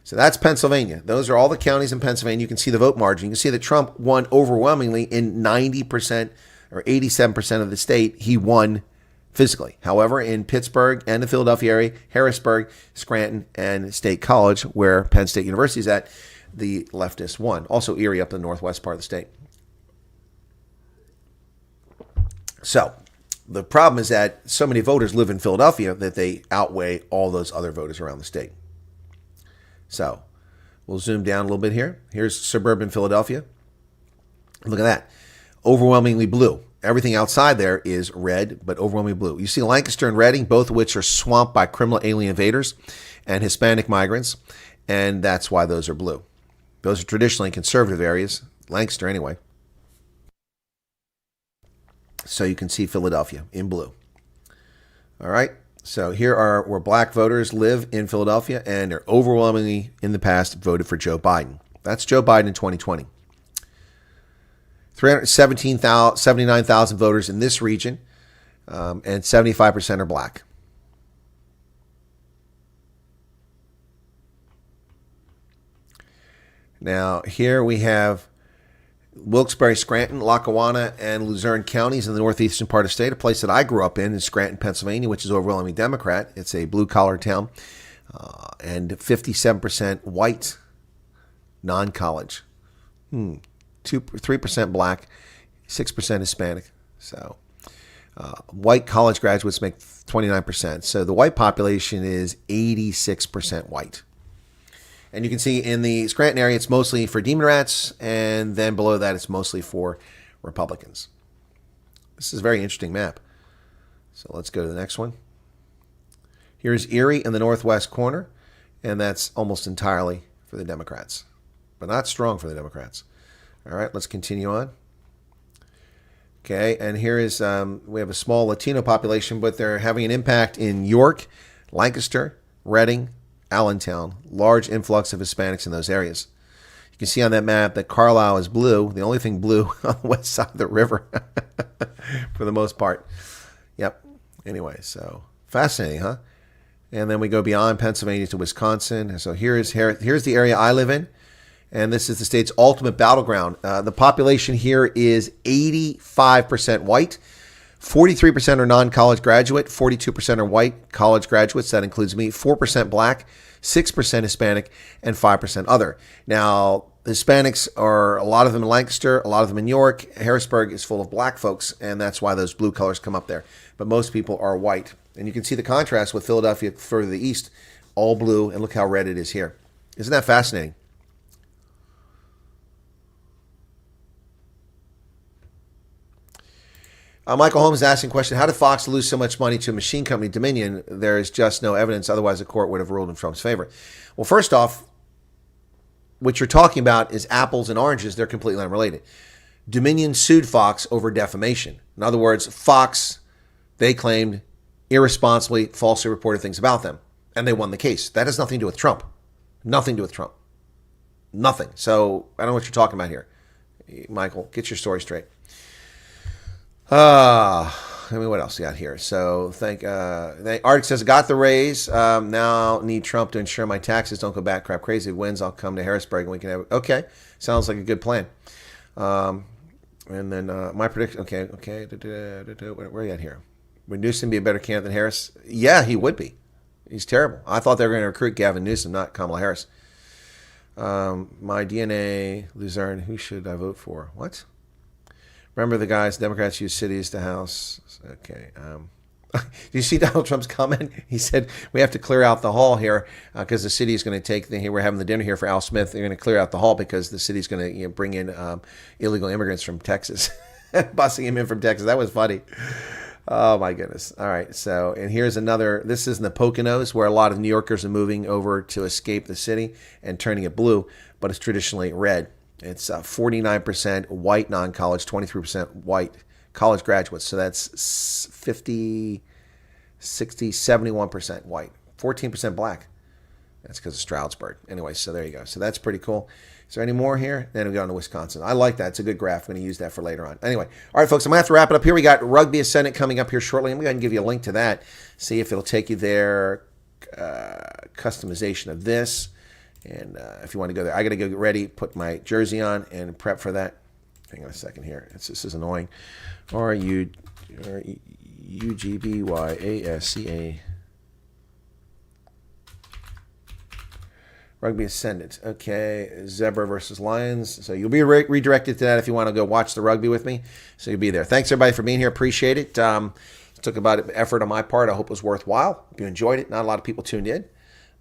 So that's Pennsylvania. Those are all the counties in Pennsylvania. You can see the vote margin. You can see that Trump won overwhelmingly in 90% or 87% of the state. He won physically. However, in Pittsburgh and the Philadelphia area, Harrisburg, Scranton, and State College, where Penn State University is at, the leftists won. Also Erie up in the northwest part of the state. So the problem is that so many voters live in Philadelphia that they outweigh all those other voters around the state. So we'll zoom down a little bit here. Here's suburban Philadelphia. Look at that. Overwhelmingly blue. Everything outside there is red, but overwhelmingly blue. You see Lancaster and Reading, both of which are swamped by criminal alien invaders and Hispanic migrants, and that's why those are blue. Those are traditionally conservative areas, Lancaster anyway. So you can see Philadelphia in blue. All right. So here are where black voters live in Philadelphia, and they're overwhelmingly in the past voted for Joe Biden. That's Joe Biden in 2020. 379,000 voters in this region and 75% are black. Now, here we have Wilkes-Barre, Scranton, Lackawanna, and Luzerne counties in the northeastern part of the state. A place that I grew up in Scranton, Pennsylvania, which is overwhelmingly Democrat. It's a blue-collar town, and 57% white, non-college. 3% black, 6% Hispanic. So white college graduates make 29%. So the white population is 86% white. And you can see in the Scranton area, it's mostly for Demon Rats, and then below that, it's mostly for Republicans. This is a very interesting map. So let's go to the next one. Here's Erie in the northwest corner, and that's almost entirely for the Democrats, but not strong for the Democrats. All right, let's continue on. Okay, and here is, we have a small Latino population, but they're having an impact in York, Lancaster, Reading, Allentown. Large influx of Hispanics in those areas. You can see on that map that Carlisle is blue, the only thing blue on the west side of the river for the most part. Yep. Anyway, so fascinating, huh? And then we go beyond Pennsylvania to Wisconsin. And so here's the area I live in, and this is the state's ultimate battleground. The population here is 85% white. 43% are non-college graduate, 42% are white college graduates. That includes me. 4% black, 6% Hispanic, and 5% other. Now, Hispanics are a lot of them in Lancaster, a lot of them in York. Harrisburg is full of black folks, and that's why those blue colors come up there. But most people are white. And you can see the contrast with Philadelphia further to the east, all blue, and look how red it is here. Isn't that fascinating? Michael Holmes is asking a question, how did Fox lose so much money to a machine company, Dominion? There is just no evidence. Otherwise, the court would have ruled in Trump's favor. Well, first off, what you're talking about is apples and oranges. They're completely unrelated. Dominion sued Fox over defamation. In other words, Fox, they claimed, irresponsibly, falsely reported things about them. And they won the case. That has nothing to do with Trump. Nothing to do with Trump. Nothing. So I don't know what you're talking about here. Michael, get your story straight. I mean, what else you got here? So, Arctic says, got the raise. Now need Trump to ensure my taxes don't go back crap crazy. If he wins, I'll come to Harrisburg and we can have it. Okay. Sounds like a good plan. And then my prediction. Okay. Where are you at here? Would Newsom be a better candidate than Harris? Yeah, he would be. He's terrible. I thought they were going to recruit Gavin Newsom, not Kamala Harris. My DNA, Luzerne, who should I vote for? What? Remember the guys, Democrats use cities to house. Okay. Do you see Donald Trump's comment? He said, we have to clear out the hall here because the city is going to take we're having the dinner here for Al Smith. They're going to clear out the hall because the city's going to bring in illegal immigrants from Texas, busing him in from Texas. That was funny. Oh, my goodness. All right. So, and here's another. This is in the Poconos where a lot of New Yorkers are moving over to escape the city and turning it blue, but it's traditionally red. It's 49% white non-college, 23% white college graduates. So that's 50, 60, 71% white, 14% black. That's because of Stroudsburg. Anyway, so there you go. So that's pretty cool. Is there any more here? Then we go on to Wisconsin. I like that. It's a good graph. I'm going to use that for later on. Anyway, all right, folks, I'm going to have to wrap it up here. We got Rugby Ascendant coming up here shortly. I'm going to go ahead and give you a link to that. See if it'll take you there. Customization of this. And if you want to go there, I got to go get ready, put my jersey on, and prep for that. Hang on a second here. This is annoying. RUGBYASCA. Rugby Ascendant. Okay, Zebra versus Lions. So you'll be redirected to that if you want to go watch the rugby with me. So you'll be there. Thanks, everybody, for being here. Appreciate it. It took about effort on my part. I hope it was worthwhile. Hope you enjoyed it. Not a lot of people tuned in.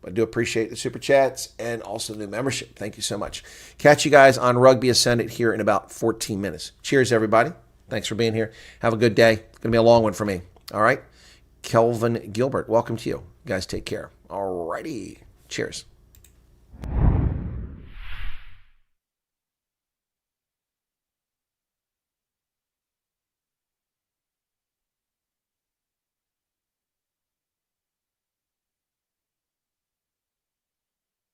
I do appreciate the super chats and also the new membership. Thank you so much. Catch you guys on Rugby Ascendant here in about 14 minutes. Cheers, everybody. Thanks for being here. Have a good day. It's going to be a long one for me. All right. Kelvin Gilbert, welcome to you. You guys take care. All righty. Cheers.